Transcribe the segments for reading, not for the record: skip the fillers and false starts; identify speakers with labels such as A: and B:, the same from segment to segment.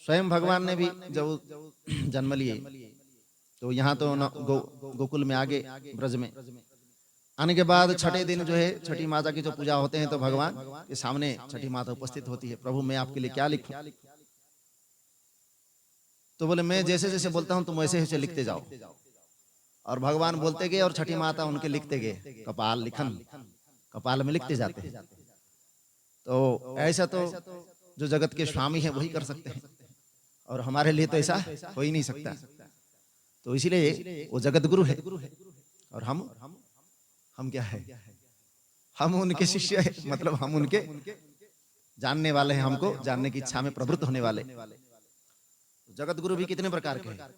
A: स्वयं भगवान ने भी जब जन्म लिए तो यहाँ तो गोकुल में आगे ब्रज में आने के बाद छठे दिन जो है छठी माता की जो पूजा होते हैं तो भगवान के सामने छठी माता उपस्थित होती है। प्रभु मैं आपके लिए क्या लिखूं? तो बोले मैं जैसे जैसे बोलता हूं तुम वैसे वैसे लिखते जाओ। और भगवान बोलते गए और छठी माता उनके लिखते गए, कपाल लिखन कपाल में लिखते जाते हैं। तो ऐसा तो जो जगत के स्वामी हैं वही कर सकते हैं और हमारे लिए तो ऐसा हो ही नहीं सकता। तो इसीलिए वो जगत गुरु है और हम क्या है? हम उनके शिष्य है, मतलब हम उनके जानने वाले हैं, हमको जानने की इच्छा में प्रवृत्त होने वाले। जगत गुरु भी कितने प्रकार के हैं?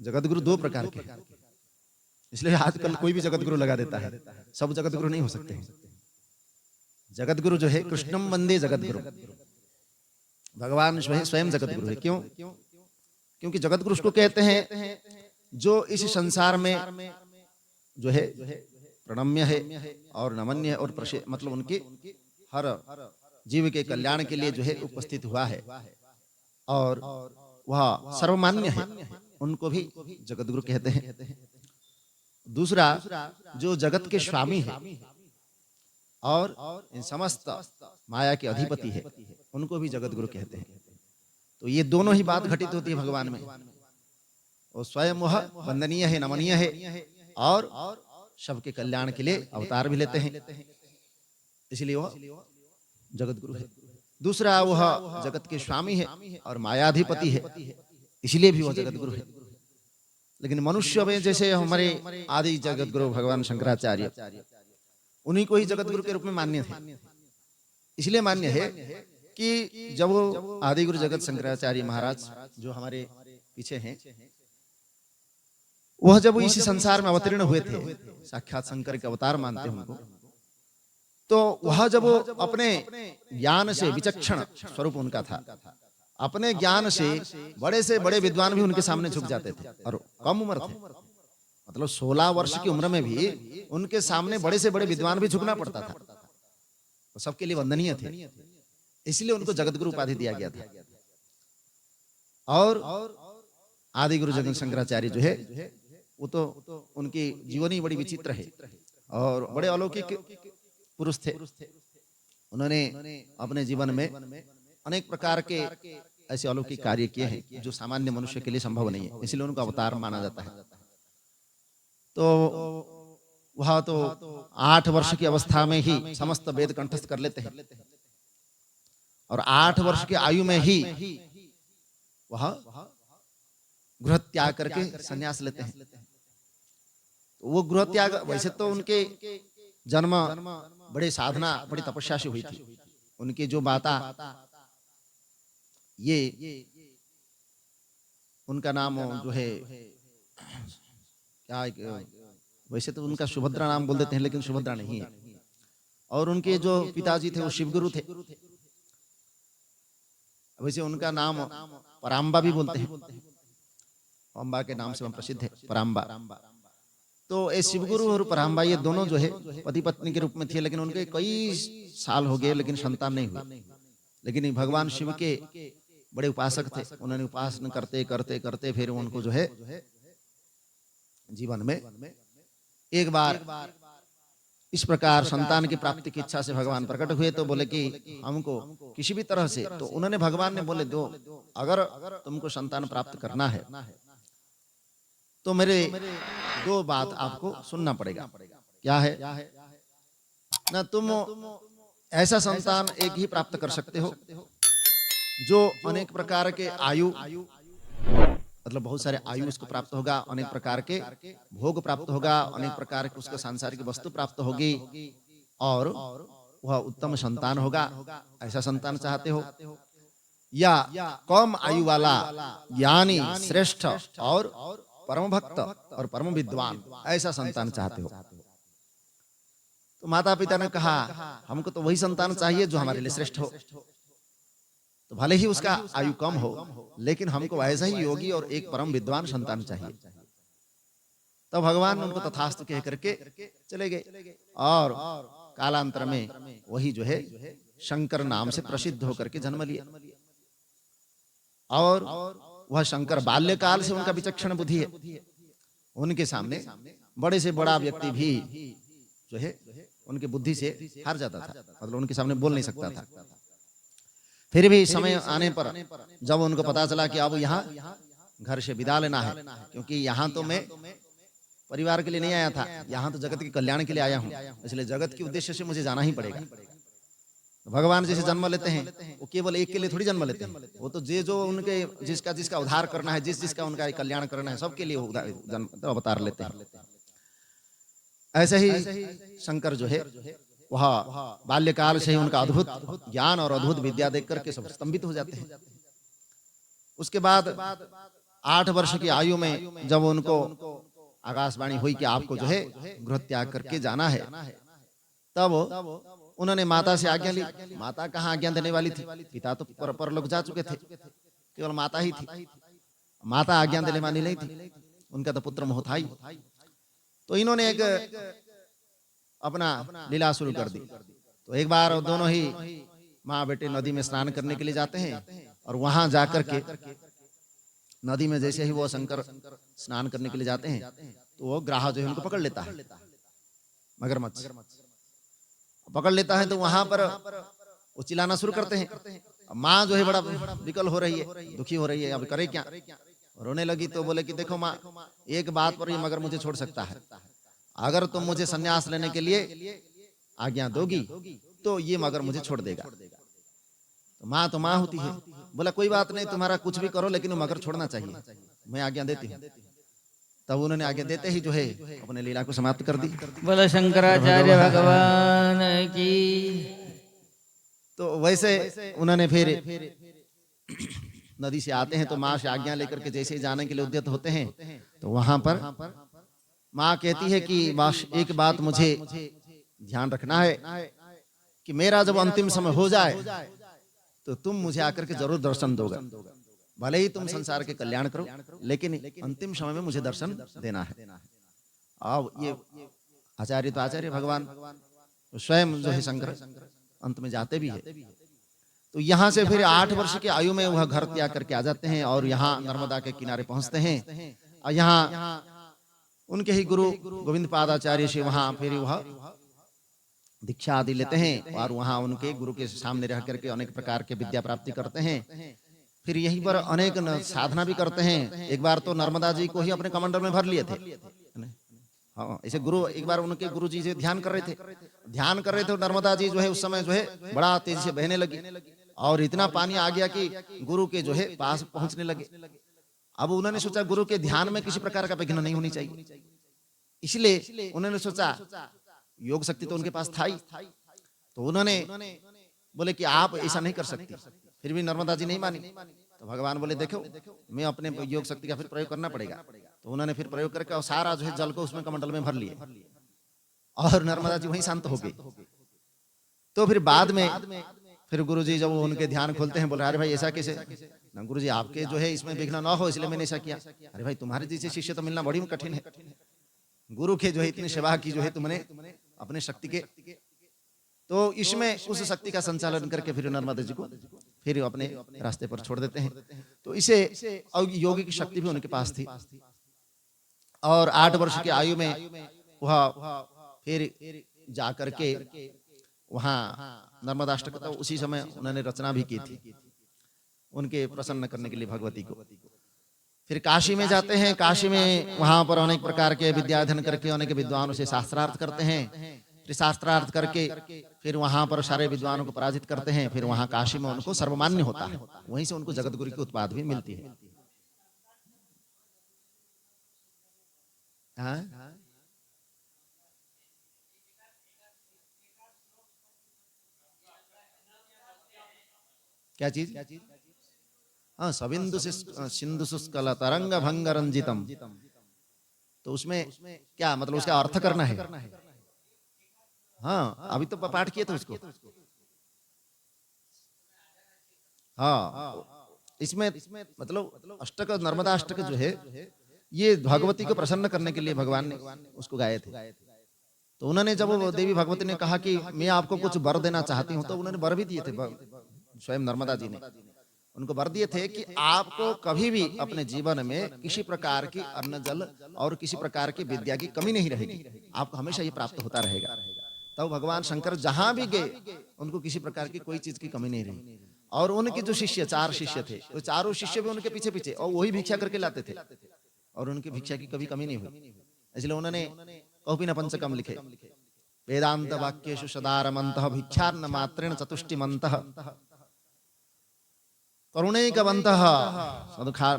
A: जगत गुरु दो प्रकार के हैं। इसलिए आजकल कोई भी जगत गुरु लगा देता है, सब जगत गुरु नहीं हो सकते हैं। जगत गुरु जो है कृष्णम वंदे जगत गुरु, भगवान स्वयं जगत गुरु है। क्यों? क्योंकि जगत गुरु उसको कहते हैं जो इस संसार में जो है प्रणम्य है और नमन्य है और मतलब उनके हर जीव के कल्याण के लिए जो है उपस्थित हुआ है और वह सर्वमान्य है, उनको भी जगत गुरु कहते हैं। दूसरा जो जगत के स्वामी है और इन समस्त माया के अधिपति है, उनको भी जगत गुरु कहते हैं। तो ये दोनों ही बात घटित होती है भगवान में। वो स्वयं वह वंदनीय है, नमनीय है और सबके कल्याण के लिए अवतार भी लेते हैं, इसलिए वह जगत गुरु है। दूसरा वह जगत के स्वामी है और मायाधिपति है, इसलिए भी वह जगत गुरु है। लेकिन मनुष्य में जैसे हमारे आदि जगत गुरु भगवान शंकराचार्य, उन्हीं को ही जगत गुरु के रूप में मान्य थे। इसलिए मान्य है कि जब वो आदि गुरु जगत शंकराचार्य महाराज जो हमारे पीछे हैं, वह जब इस संसार में अवतीर्ण हुए थे, साक्षात शंकर के अवतार मानते हैं उनको, तो वह जब अपने ज्ञान से विचक्षण स्वरूप उनका था, अपने ज्ञान से बड़े विद्वान भी उनके सामने झुक जाते थे और कम उम्र थे, मतलब 16 वर्ष की उम्र में भी उनके सामने बड़े से बड़े विद्वान भी झुकना पड़ता था, तो सबके लिए वंदनीय थे। इसलिए उनको जगत गुरु उपाधि दिया गया था। और आदि गुरु जगत शंकराचार्य जो है वो तो उनकी जीवनी बड़ी विचित्र है और बड़े अलौकिक पुरुष थे। उन्होंने अपने जीवन में अनेक प्रकार के ऐसे अलौकिक कार्य किए हैं जो सामान्य मनुष्य के लिए संभव नहीं है, इसलिए उनको अवतार माना जाता है। तो वह तो 8 वर्ष की अवस्था में ही समस्त वेद कंठस्थ कर लेते हैं और 8 वर्ष की आयु में ही वह गृह त्याग करके संन्यास लेते हैं। तो वो गृह त्याग, वैसे तो उनके जन्म बड़े साधना बड़ी तपस्या से हुई थी। उनकी जो माता, ये उनका नाम जो है क्या, वैसे तो उनका सुभद्रा नाम बोल देते हैं लेकिन सुभद्रा नहीं है। और उनके जो पिताजी थे वो शिवगुरु थे, वैसे उनका नाम पराम्बा भी बोलते हैं, अम्बा के नाम से प्रसिद्ध है पराम्बा। तो ये शिवगुरु और पराम्बा ये दोनों जो है पति पत्नी के रूप में थे, लेकिन उनके कई साल हो गए लेकिन संतान नहीं हुई। लेकिन भगवान शिव के बड़े उपासक थे, उन्होंने उपासना करते करते करते फिर उनको जो है जीवन में एक बार इस प्रकार संतान की प्राप्ति की इच्छा से भगवान प्रकट हुए। तो बोले कि हमको किसी भी तरह से, तो उन्होंने भगवान ने बोले दो, अगर तुमको संतान प्राप्त करना है तो मेरे 2 बात आपको सुनना पड़ेगा। क्या है ना, तुम ऐसा संतान एक ही प्राप्त कर सकते हो जो अनेक प्रकार के आयु, मतलब बहुत सारे आयु उसको प्राप्त होगा, अनेक प्रकार के भोग प्राप्त होगा, अनेक प्रकार के उसको सांसारिक वस्तु प्राप्त होगी और वह उत्तम संतान होगा। ऐसा संतान चाहते हो, या कम आयु वाला ज्ञानी श्रेष्ठ और परम भक्त और परम विद्वान ऐसा संतान चाहते हो? तो माता पिता ने कहा हमको तो वही संतान चाहिए जो हमारे लिए श्रेष्ठ हो। तो भले ही उसका आयु कम हो लेकिन हमको ऐसा ही योगी और एक परम विद्वान संतान चाहिए। तो भगवान उनको तथास्तु कह करके चले गए और कालांतर में वही जो है शंकर नाम से प्रसिद्ध होकर के जन्म लिए। और वह शंकर बाल्यकाल से उनका विचक्षण बुद्धि है। उनके सामने बड़े से बड़ा व्यक्ति भी जो है उनकी बुद्धि से हार जाता था, मतलब उनके सामने बोल नहीं सकता था। फिर भी समय आने पर जब उनको पता चला कि अब यहाँ घर से विदा लेना है, क्योंकि यहाँ तो मैं परिवार के लिए नहीं आया था, यहाँ तो जगत के कल्याण के लिए आया हूँ, इसलिए जगत के उद्देश्य से मुझे जाना ही पड़ेगा। भगवान जैसे जन्म लेते हैं वो केवल एक के लिए थोड़ी जन्म लेते हैं, वो तो जो उनके जिसका उद्धार करना है, जिसका उनका कल्याण करना है, सबके लिए जन्म अवतार लेते हैं। ऐसे ही शंकर जो है वह बाल्यकाल से ही उनका अद्भुत ज्ञान और अद्भुत विद्या देख करके सब स्तंभित हो जाते हैं। उसके बाद 8 वर्ष की आयु में जब उनको आकाशवाणी हुई कि आपको जो है गृह त्याग करके जाना है, तब उन्होंने माता से आज्ञा ली। माता कहाँ आज्ञा देने वाली थी, पिता तो परलोक जा चुके थे, केवल माता ही थी। माता आज्ञा देने वाली नहीं थी, उनका तो पुत्र मोह था ही। तो इन्होंने एक अपना लीला शुरू कर दी। तो एक बार दोनों ही माँ बेटे नदी में स्नान करने के लिए जाते हैं, और वहां जाकर के नदी में जैसे ही वो शंकर स्नान करने के लिए जाते हैं, तो वो ग्राह जो है उनको पकड़ लेता है, मगरमच्छ पकड़ लेता है। तो वहां पर वो चिल्लाना शुरू करते हैं। माँ जो है बड़ा विकल हो रही है, दुखी हो रही है, अब करे क्या, रोने लगी। तो बोले कि देखो माँ, एक बात पर ये मगर मुझे छोड़ सकता है, अगर तुम मुझे संन्यास लेने के लिए आज्ञा दोगी तो ये मगर मुझे छोड़ देगा। तो माँ होती है, बोला कोई बात नहीं, तुम्हारा कुछ भी करो, लेकिन मगर छोड़ना चाहिए, मैं आज्ञा देती हूँ। तब उन्होंने आज्ञा देते ही जो है अपने लीला को समाप्त कर दी।
B: बोला शंकराचार्य भगवान की।
A: तो वैसे उन्होंने फिर नदी से आते हैं, तो माँ से आज्ञा लेकर के जैसे ही जाने के लिए उद्यत होते हैं, तो वहां पर माँ कहती है कि बस एक बात मुझे ध्यान रखना है कि मेरा जब अंतिम समय हो जाए तो तुम मुझे आकर के जरूर दर्शन दोगे, भले ही तुम संसार के कल्याण करो, लेकिन अंतिम समय में मुझे दर्शन देना है। अब ये आचार्य तो आचार्य भगवान स्वयं जो है शंकर अंत में जाते भी है। तो यहाँ से फिर 8 वर्ष की आयु में वह घर त्याग करके आ जाते हैं और यहाँ नर्मदा के किनारे पहुंचते हैं। और यहाँ उनके ही गुरु गोविंद पादाचार्य से वहां फिर वह दीक्षा आदि लेते हैं, और वहां उनके गुरु के सामने रह करके अनेक प्रकार के विद्या प्राप्ति करते हैं। फिर यहीं पर अनेक साधना भी करते हैं। एक बार तो नर्मदा जी को ही अपने कमंडल में भर लिए थे। हाँ, ऐसे गुरु एक बार उनके गुरु जी से ध्यान कर रहे थे, नर्मदा जी जो है उस समय जो है बड़ा तेजी से बहने लगी, और इतना पानी आ गया कि गुरु के जो है पास पहुंचने लगे। अब उन्होंने सोचा गुरु के ध्यान में किसी प्रकार का विघ्न नहीं होनी चाहिए, इसलिए उन्होंने सोचा, योग शक्ति तो उनके पास था ही, तो उन्होंने बोले कि आप ऐसा नहीं कर सकती। फिर भी नर्मदा जी नहीं मानी। तो भगवान बोले देखो, मैं अपने योग शक्ति का फिर प्रयोग करना पड़ेगा। तो उन्होंने फिर प्रयोग करके और सारा जो है जल को उसमें कमंडल में भर लिए, और नर्मदा जी वहीं शांत हो गई। तो फिर बाद में फिर गुरु जी जब उनके ध्यान खोलते हैं, बोले अरे भाई ऐसा कैसे, ना गुरु जी आपके जो है इसमें विघ्न ना हो इसलिए मैंने ऐसा किया। अरे भाई तुम्हारे जैसे शिष्य तो मिलना बड़ी कठिन है, गुरु के जो है इतनी सेवा की जो है तुमने अपने शक्ति के, तो इसमें उस शक्ति का संचालन करके फिर नर्मदा जी को फिर अपने रास्ते पर छोड़ देते हैं। तो इसे योगी की शक्ति भी उनके पास थी। और 8 वर्ष की आयु में वह फिर जाकर के वहाँ नर्मदाष्टक तो उसी समय उन्होंने रचना भी की थी उनके प्रसन्न करने के लिए भगवती को। फिर काशी में जाते हैं, काशी में वहां पर अनेक प्रकार के विद्या अध्ययन करके अनेक विद्वानों से शास्त्रार्थ करते हैं। फिर शास्त्रार्थ करके फिर वहां पर सारे विद्वानों को पराजित करते हैं। फिर वहां काशी में उनको सर्वमान्य होता है, वहीं से उनको जगतगुरु की उत्पाद भी मिलती है। हाँ? क्या चीज? हाँ, सविंदु सिंधु शुष्कल तरंग भंग रंजितम। तो उसमें क्या मतलब उसका अर्थ करना है। हाँ, अभी तो पाठ किए थे उसको। हाँ, इसमें मतलब अष्टक नर्मदा अष्टक जो है ये भगवती को प्रसन्न करने के लिए भगवान ने उसको गाए थे। तो उन्होंने जब देवी भगवती ने कहा कि मैं आपको कुछ वर देना चाहती हूँ, तो उन्होंने वर भी दिए थे स्वयं नर्मदा जी ने। उनको वर दिए थे कि आपको कभी भी अपने जीवन में किसी प्रकार की अन्न जल और किसी प्रकार की विद्या की कमी नहीं रहेगी, आपको हमेशा ये प्राप्त होता रहेगा। तब भगवान शंकर जहां भी गए उनको किसी प्रकार की कोई चीज की कमी नहीं रही। और उनके जो शिष्य, 4 शिष्य थे, वो चारों शिष्य भी उनके पीछे पीछे और वही भिक्षा करके लाते थे और उनकी भिक्षा की कभी कमी नहीं हुई। इसलिए उन्होंने कौपिन पंचकम लिखे, वेदांत वाक्येषु सदारमन्तः भिक्षान्न मात्रेण चतुष्टिमन्तः करुणैकवन्तः सदुखा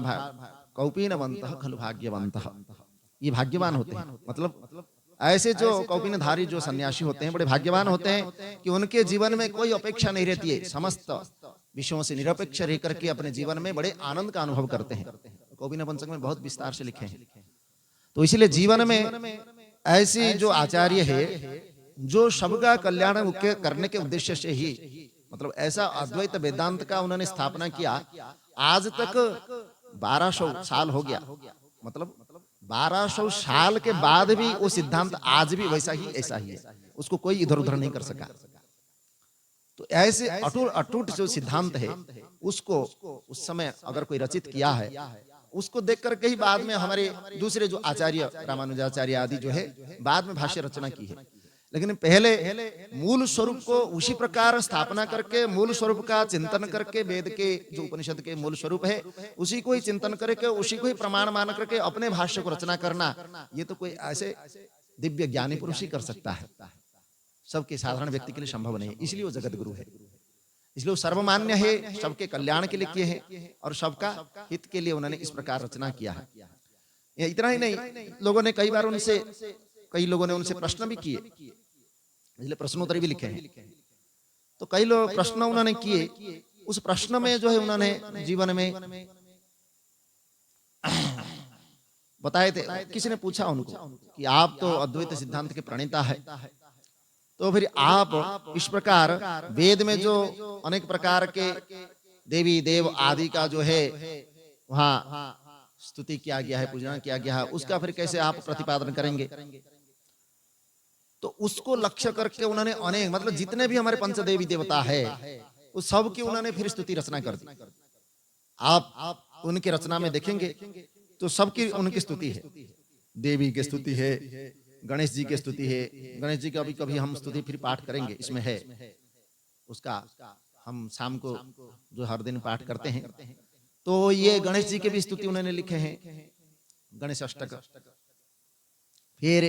A: कौपीनवन्तः खलु भाग्यवन्तः। ये भाग्यवान होते हैं, मतलब ऐसे जो कौपीनधारी जो सन्यासी होते हैं बड़े भाग्यवान होते हैं कि उनके जीवन में कोई अपेक्षा नहीं रहती है, समस्त विषयों से निरपेक्ष रह करके अपने जीवन में बड़े आनंद का अनुभव करते हैं। कौपिन पंचक में बहुत विस्तार से लिखे हैं। तो इसीलिए जीवन में ऐसी जो आचार्य है जो सबका कल्याण करने के उद्देश्य से ही, मतलब ऐसा अद्वैत वेदांत का उन्होंने स्थापना किया। आज तक 1200 साल हो गया, मतलब 1200 साल के बाद भी वो सिद्धांत आज भी वैसा ही ऐसा ही है, उसको कोई इधर उधर नहीं कर सका। तो ऐसे अटूट जो सिद्धांत है उसको उस समय अगर कोई रचित किया है, उसको देख करके ही बाद में हमारे दूसरे जो आचार्य रामानुजाचार्य आदि जो है बाद में भाष्य रचना की है। लेकिन पहले मूल स्वरूप को उसी प्रकार स्थापना करके मूल स्वरूप का चिंतन करके, वेद के जो उपनिषद के मूल स्वरूप है उसी को ही चिंतन करके उसी को ही प्रमाण मान करके अपने भाष्य को रचना करना, ये तो कोई ऐसे दिव्य ज्ञानी पुरुष ही कर सकता है, सबके साधारण व्यक्ति के लिए संभव नहीं। इसलिए वो जगत गुरु है, इसलिए वो सर्वमान्य है, सबके कल्याण के लिए किए हैं और सबका हित के लिए उन्होंने इस प्रकार रचना किया है। इतना ही नहीं, लोगों ने कई लोगों ने उनसे प्रश्न भी किए, इसलिए प्रश्नोत्तरी भी लिखे हैं। तो कई लोग प्रश्न उन्होंने किए, उस प्रश्न में जो है उन्होंने जीवन में बताए थे। किसी ने पूछा उनको कि आप तो अद्वैत सिद्धांत के प्रणेता है, तो फिर आप इस प्रकार वेद में जो अनेक प्रकार के देवी देव आदि का जो है वहां स्तुति किया गया है, पूजना किया गया है, उसका फिर कैसे आप प्रतिपादन करेंगे? तो उसको लक्ष्य करके उन्होंने अनेक, मतलब जितने भी हमारे पंचदेवी देवता है उस सब की उन्होंने फिर स्तुति रचना कर दी। आप उनके रचना में देखेंगे तो सबकी उनकी स्तुति है, देवी की स्तुति है, गणेश जी की स्तुति है। गणेश जी का भी कभी हम स्तुति फिर पाठ करेंगे, इसमें है उसका, हम शाम को जो हर दिन पाठ करते हैं। तो ये गणेश जी के भी स्तुति उन्होंने लिखे हैं, गणेश अष्टक। फिर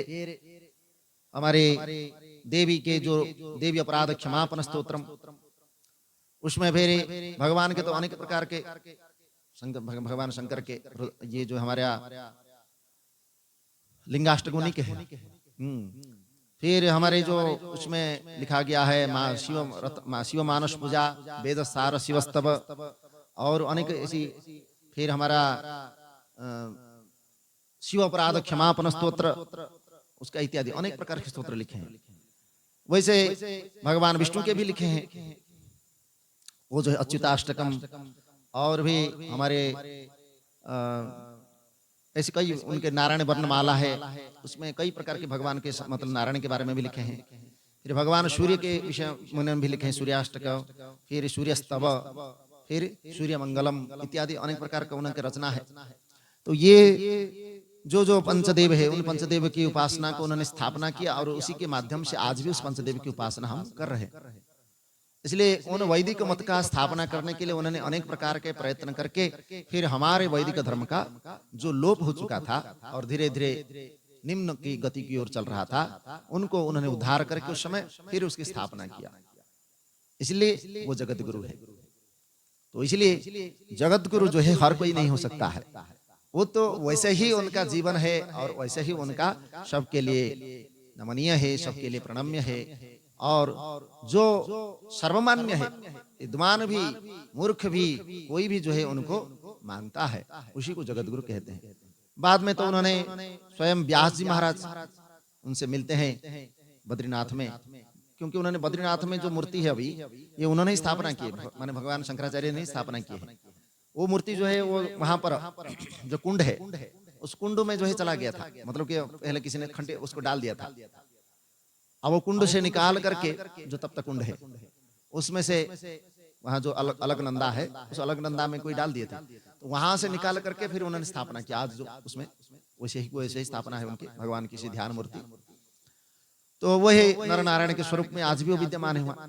A: हमारे देवी के जो देवी अपराध क्षमापन स्तोत्रम, उसमें फिर भगवान के तो अनेक प्रकार के भगवान शंकर के ये जो हमारे लिंगाष्टक के हैं। फिर हमारे जो उसमें लिखा गया है माँ शिव मानस पूजा, वेद सार शिवस्तव और अनेक ऐसी, फिर हमारा शिव अपराध क्षमापन स्तोत्र, उसका इत्यादि अनेक प्रकार के स्तोत्र लिखे हैं। वैसे भगवान विष्णु के भी लिखे हैं, वो जो है अच्युताष्टकम, और भी हमारे ऐसे कई उनके नारायण वर्णमाला है, उसमें कई प्रकार के भगवान के मतलब नारायण के बारे में भी लिखे हैं। फिर भगवान सूर्य के विषय में भी लिखे हैं, सूर्याष्टक, फिर सूर्यस्तव, फिर सूर्य मंगलम इत्यादि अनेक प्रकार का उनके रचना है। तो ये जो पंचदेव है उन पंचदेव की उपासना को उन्होंने स्थापना किया और उसी के माध्यम से आज भी उस पंचदेव की उपासना हम कर रहे हैं। इसलिए उन वैदिक मत का स्थापना करने के लिए उन्होंने अनेक प्रकार के प्रयत्न करके फिर हमारे वैदिक धर्म का जो लोप हो चुका था और धीरे धीरे निम्न की गति की ओर चल रहा था, उनको उन्होंने उद्धार करके उस समय फिर उसकी स्थापना किया। इसलिए वो जगत गुरु है। तो इसलिए जगत गुरु जो है हर कोई नहीं हो सकता है, वो तो वैसे ही उनका जीवन है और वैसे ही उनका सबके लिए नमनीय है, सबके लिए प्रणम्य है। और जो सर्वमान्य है, विद्वान भी मूर्ख भी कोई भी जो है उनको मानता है, उसी को जगत गुरु कहते हैं। बाद में तो उन्होंने स्वयं व्यास जी महाराज उनसे मिलते हैं बद्रीनाथ में, क्योंकि उन्होंने बद्रीनाथ में जो मूर्ति है अभी ये उन्होंने स्थापना की है, माने भगवान शंकराचार्य ने स्थापना की है। वो मूर्ति जो है वो वहां पर जो कुंड है उस कुंड में जो है चला गया था, मतलब कि पहले किसी ने खंडे उसको डाल दिया था। अब वो कुंड से निकाल करके जो तब तक कुंड है उसमें से वहाँ जो अलकनंदा है, उस अलकनंदा में कोई डाल दिए थे, तो वहां से निकाल करके फिर उन्होंने स्थापना किया। आज जो उसमें वैसे ही स्थापना है उनकी, भगवान की ध्यान मूर्ति। तो वही नर नारायण के स्वरूप में आज भी वो विद्यमान है वहाँ।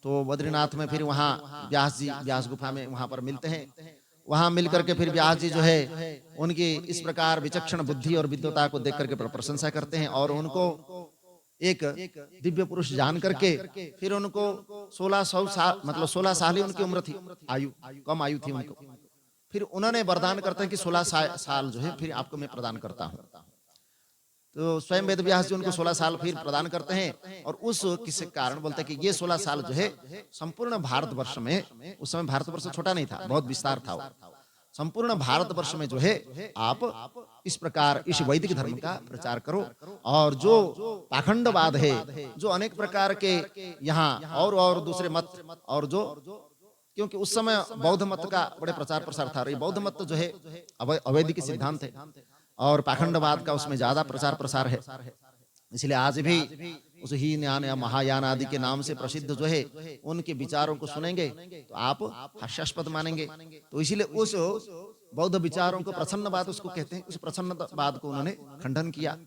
A: तो बद्रीनाथ में फिर वहाँ व्यास जी व्यास गुफा में वहां पर मिलते हैं। वहां मिल करके फिर व्यास जी जो है उनकी इस प्रकार विचक्षण बुद्धि और विद्वता को देख करके प्रशंसा करते हैं, और उनको एक दिव्य पुरुष जान करके फिर उनको 1600 साल, मतलब 16 साल ही उनकी उम्र थी, आयु कम आयु थी उनको। फिर उन्होंने वरदान करते हैं कि 16 साल जो है फिर आपको मैं प्रदान करता हूँ। तो स्वयं वेद व्यास जी उनको 16 साल फिर प्रदान करते हैं, और उस किसी कारण बोलते हैं कि ये 16 साल जो है संपूर्ण भारतवर्ष में, उस समय भारतवर्ष छोटा नहीं था, बहुत विस्तार था, संपूर्ण भारतवर्ष में जो है आप इस प्रकार इस वैदिक धर्म का प्रचार करो। और जो पाखंडवाद है, जो अनेक प्रकार के यहाँ और दूसरे मत, और जो क्योंकि उस समय बौद्ध मत का बड़े प्रचार प्रसार था, और ये बौद्ध मत जो है अवैदिक सिद्धांत है, और पाखंडवाद का उसमें ज्यादा प्रचार प्रसार है। इसलिए आज भी उस हीनयान या महायान आदि के नाम से प्रसिद्ध जो है उनके विचारों को सुनेंगे तो आप हास्यास्पद मानेंगे। तो इसीलिए उस बौद्ध विचारों को प्रसन्नवाद उसको कहते हैं, उस प्रसन्नवाद को उन्होंने खंडन किया,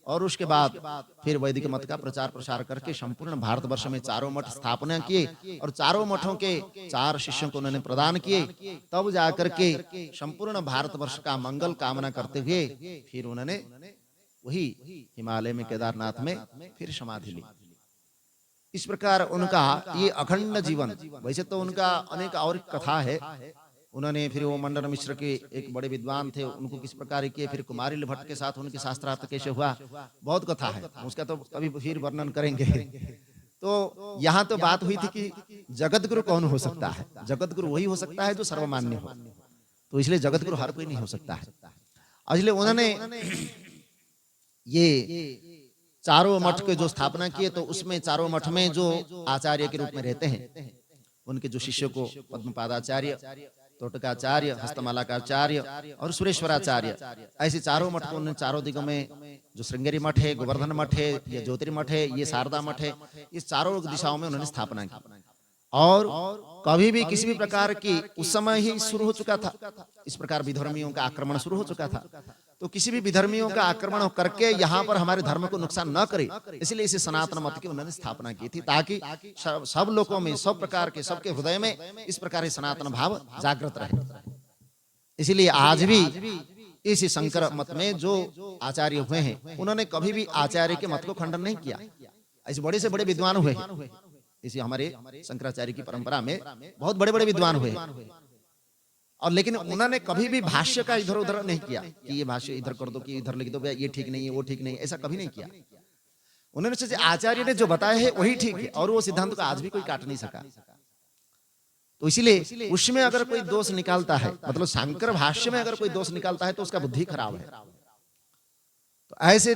A: और उसके बाद फिर वैदिक मत का प्रचार प्रसार करके संपूर्ण भारतवर्ष में 4 मठ स्थापना किए, और 4 मठों के 4 शिष्यों को उन्होंने प्रदान किए। तब जाकर के संपूर्ण भारतवर्ष का मंगल कामना करते हुए फिर उन्होंने वही हिमालय में केदारनाथ में फिर समाधि ली। इस प्रकार उनका ये अखंड जीवन, वैसे तो उनका अनेक और कथा है। उन्होंने फिर वो मंडन मिश्र के एक बड़े विद्वान थे, उनको किस प्रकार किए, फिर कुमारिल भट्ट के साथ उनके शास्त्रार्थ कैसे हुआ, बहुत कथा है, उसका तो कभी फिर वर्णन करेंगे। तो यहाँ तो बात हुई थी कि जगत गुरु कौन हो सकता है। जगत गुरु वही हो सकता है जो सर्वमान्य हो, तो इसलिए जगत गुरु हर कोई नहीं हो सकता है। इसलिए उन्होंने ये 4 मठ के जो स्थापना किए, तो उसमें 4 मठ में जो आचार्य के रूप में रहते हैं, उनके जो शिष्यों को पद्मपादाचार्य, तोटकाचार्य, हस्तमालाकाचार्य और सुरेश्वराचार्य, ऐसे 4 मठ को उन्होंने 4 दिगों में, जो श्रृंगेरी मठ है, गोवर्धन मठ है, ये ज्योतिर्मठ है, ये शारदा मठ है, इस 4 दिशाओं में उन्होंने स्थापना की। और कभी भी किसी भी प्रकार की, उस समय ही शुरू हो चुका था इस प्रकार विधर्मियों का आक्रमण शुरू हो चुका था, तो किसी भी विधर्मियों का आक्रमण करके यहाँ पर हमारे धर्म को नुकसान न करे, इसलिए इसे सनातन मत की उन्होंने स्थापना की थी, ताकि सब लोगों में, सब प्रकार के, सबके हृदय में इस प्रकार सनातन भाव जागृत रहे। इसलिए आज भी इस शंकर मत में जो आचार्य हुए हैं, उन्होंने कभी भी आचार्य के मत को खंडन नहीं किया। ऐसे बड़े से बड़े विद्वान हुए हैं, इसी हमारे शंकराचार्य की परंपरा में बहुत बड़े बड़े विद्वान हुए, और लेकिन उन्होंने कभी भी भाष्य का इधर उधर नहीं किया कि ये भाष्य इधर कर दो, कि इधर लिख दो, ये ठीक नहीं है, वो ठीक नहीं है, ऐसा कभी नहीं किया। उन्होंने सोचे आचार्य ने जो बताया है वही ठीक है, और वो सिद्धांत को आज भी कोई काट नहीं सका। तो इसीलिए उसमें अगर कोई दोष निकालता है, मतलब शंकर भाष्य में अगर कोई दोष निकालता है, तो उसका बुद्धि खराब है। तो ऐसे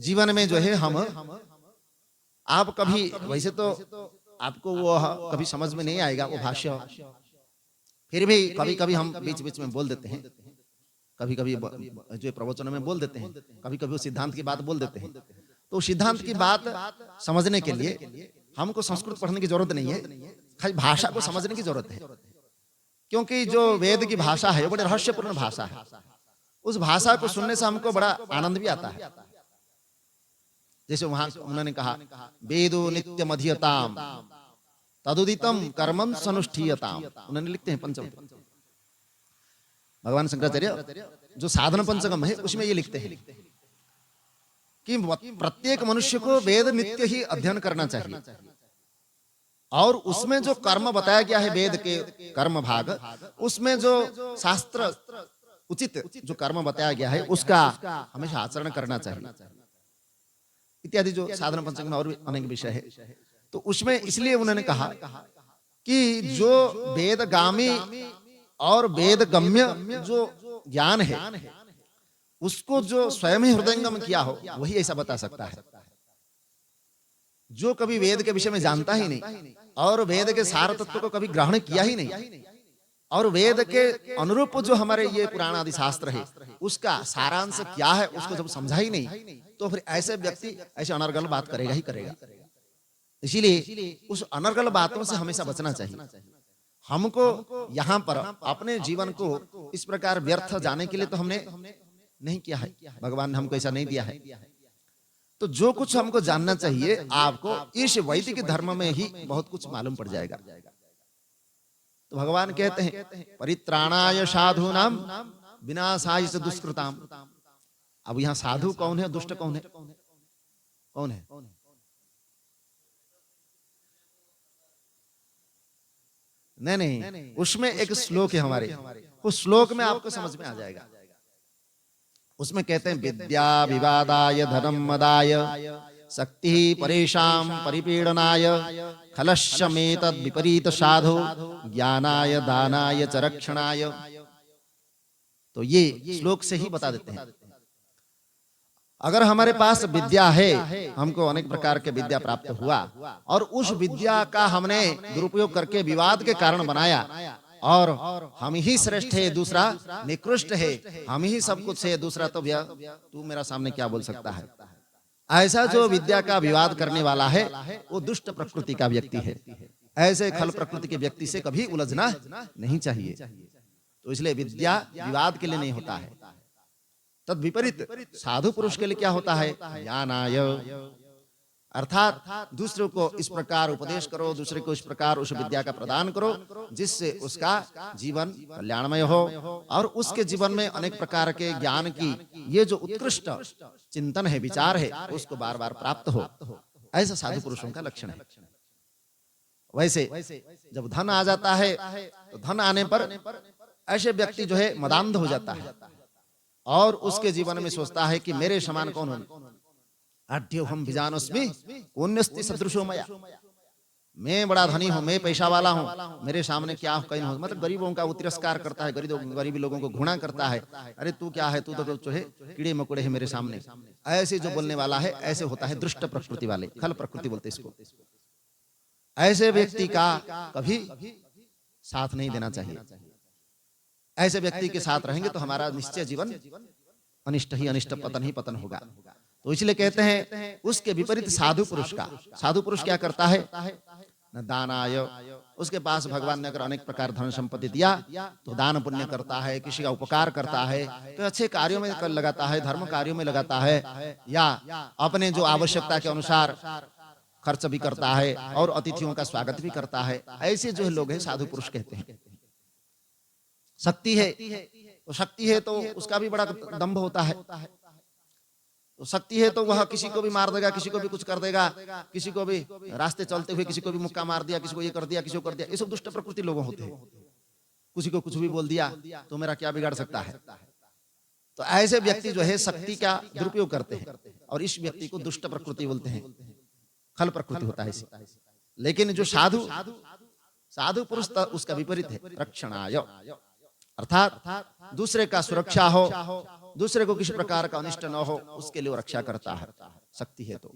A: जीवन में जो है हम, आप कभी, वैसे तो आपको वो कभी समझ में नहीं आएगा वो भाष्य, फिर भी कभी कभी हम बीच बीच में बोल देते हैं, कभी कभी जो प्रवचनों में बोल देते हैं, कभी कभी वो सिद्धांत की बात बोल देते हैं। तो सिद्धांत की बात समझने के लिए हमको संस्कृत पढ़ने की जरूरत नहीं है, खाली भाषा को समझने की जरूरत है, क्योंकि जो वेद की भाषा है वो बड़े रहस्यपूर्ण भाषा है। उस भाषा को सुनने से हमको बड़ा आनंद भी आता है। जैसे वहां उन्होंने कहा, वेदो नित्यम अधीयताम तदुदितम कर्मम सनुष्ठीयताम, उन्होंने लिखते हैं पंचम, भगवान शंकराचार्य जो साधन पंचकम है उसमें ये लिखते हैं कि प्रत्येक मनुष्य को वेद नित्य ही अध्ययन करना चाहिए, और उसमें जो कर्म बताया गया है वेद के कर्म भाग, उसमें जो शास्त्र उचित जो कर्म बताया गया है उसका हमेशा आचरण करना चाहिए, इत्यादि जो साधन पंचक में और भी अनेक विषय है। तो उसमें इसलिए उन्होंने कहा कि जो वेदगामी और वेदगम्य जो ज्ञान है, उसको जो स्वयं ही हृदयंगम किया हो वही ऐसा बता सकता है। जो कभी वेद के विषय में जानता ही नहीं और वेद के सार तत्व को कभी ग्रहण किया ही नहीं, और वेद के अनुरूप जो हमारे ये पुराण आदि शास्त्र है उसका सारांश क्या है उसको जब समझा ही नहीं, तो फिर ऐसे व्यक्ति ऐसे अनर्गल बात करेगा ही करेगा। इसीलिए उस अनर्गल बातों से हमेशा बचना चाहिए। हमको यहाँ पर अपने जीवन को इस प्रकार व्यर्थ जाने के लिए तो हमने नहीं किया है, भगवान ने हमको ऐसा नहीं दिया है। तो जो कुछ हमको जानना चाहिए आपको इस वैदिक धर्म में ही बहुत कुछ मालूम पड़ जाएगा। तो भगवान कहते हैं परित्राणाय साधूनाम विनाशाय च दुष्कृताम। अब यहाँ साधु कौन है, दुष्ट कौन है? कौन है? नहीं, उसमें एक श्लोक है हमारे, उस श्लोक में आपको समझ में आ जाएगा। उसमें कहते हैं विद्या विवादाय धनम मदाय शक्ति परेशान परिपीडनाय खलश्चमेतद् विपरीत साधु ज्ञानाय दानाय च रक्षणाय। तो ये श्लोक से ही बता देते हैं। अगर हमारे पास विद्या है, हमको अनेक प्रकार के विद्या प्राप्त हुआ और उस विद्या का हमने दुरुपयोग करके विवाद के कारण बनाया और हम ही श्रेष्ठ है, दूसरा निकृष्ट है, हम ही सब कुछ है, दूसरा तो भैया तू मेरा सामने क्या बोल सकता है, ऐसा जो विद्या का विवाद करने वाला है वो दुष्ट प्रकृति का व्यक्ति है। ऐसे खल प्रकृति के व्यक्ति से कभी उलझना नहीं चाहिए। तो इसलिए विद्या विवाद के लिए नहीं होता है। तद विपरीत साधु पुरुष के लिए क्या होता है? ज्ञानाय, अर्थात दूसरों को इस प्रकार उपदेश करो, दूसरे को इस प्रकार उस विद्या का प्रदान करो जिससे उसका जीवन कल्याणमय हो और उसके जीवन में अनेक प्रकार के ज्ञान की ये जो उत्कृष्ट चिंतन है, विचार है, उसको बार बार प्राप्त हो। ऐसा साधु पुरुषों का लक्षण है। वैसे जब धन आ जाता है तो धन आने पर ऐसे व्यक्ति जो है मदांध हो जाता है और उसके जीवन में सोचता है कि मेरे समान कौन हो, अड्यो हम विजानोस्मि पुण्यस्ति सदृशो मया, मैं बड़ा धनी हूं, मैं पैसा वाला हूं, मेरे सामने क्या कहीं हो। मतलब गरीबों का वो तिरस्कार करता है, गरीबी लोगों को घृणा करता है। अरे तू क्या है, तू तो जो है कीड़े मकोड़े है मेरे सामने। ऐसे जो बोलने वाला है ऐसे होता है दुष्ट प्रकृति वाले, खल प्रकृति बोलते इसको। ऐसे व्यक्ति का कभी साथ नहीं देना चाहिए। ऐसे व्यक्ति के साथ रहेंगे तो हमारा निश्चय जीवन अनिष्ट ही अनिष्ट, पतन ही पतन होगा। तो इसलिए कहते हैं उसके विपरीत साधु पुरुष का, साधु पुरुष क्या करता है? न दानाय, उसके पास भगवान ने अगर अनेक प्रकार धन संपत्ति दिया तो दान पुण्य करता है, किसी का उपकार करता है, तो अच्छे कार्यों में लगाता है, धर्म कार्यों में लगाता है, या अपने जो आवश्यकता के अनुसार खर्च भी करता है और अतिथियों का स्वागत भी करता है। ऐसे जो लोग हैं साधु पुरुष कहते हैं। शक्ति है तो शक्ति है तो उसका भी बड़ा दंभ होता है। तो शक्ति है तो वह किसी को भी मार देगा, किसी को भी कुछ कर देगा, किसी को भी रास्ते चलते हुए किसी को भी मुक्का मार दिया, किसी को ये कर दिया, किसी को कर दिया। ये सब दुष्ट प्रकृति लोग होते हैं। किसी को कुछ भी बोल दिया तो मेरा क्या बिगाड़ सकता है। तो ऐसे व्यक्ति जो है शक्ति का दुरुपयोग करते हैं और इस व्यक्ति को दुष्ट प्रकृति बोलते हैं, खल प्रकृति होता है इसे। लेकिन जो साधु पुरुष उसका विपरीत है, रक्षणाय, अर्थात दूसरे का सुरक्षा हो, दूसरे को किसी प्रकार का अनिष्ट न हो, उसके लिए वो रक्षा करता है। शक्ति है तो,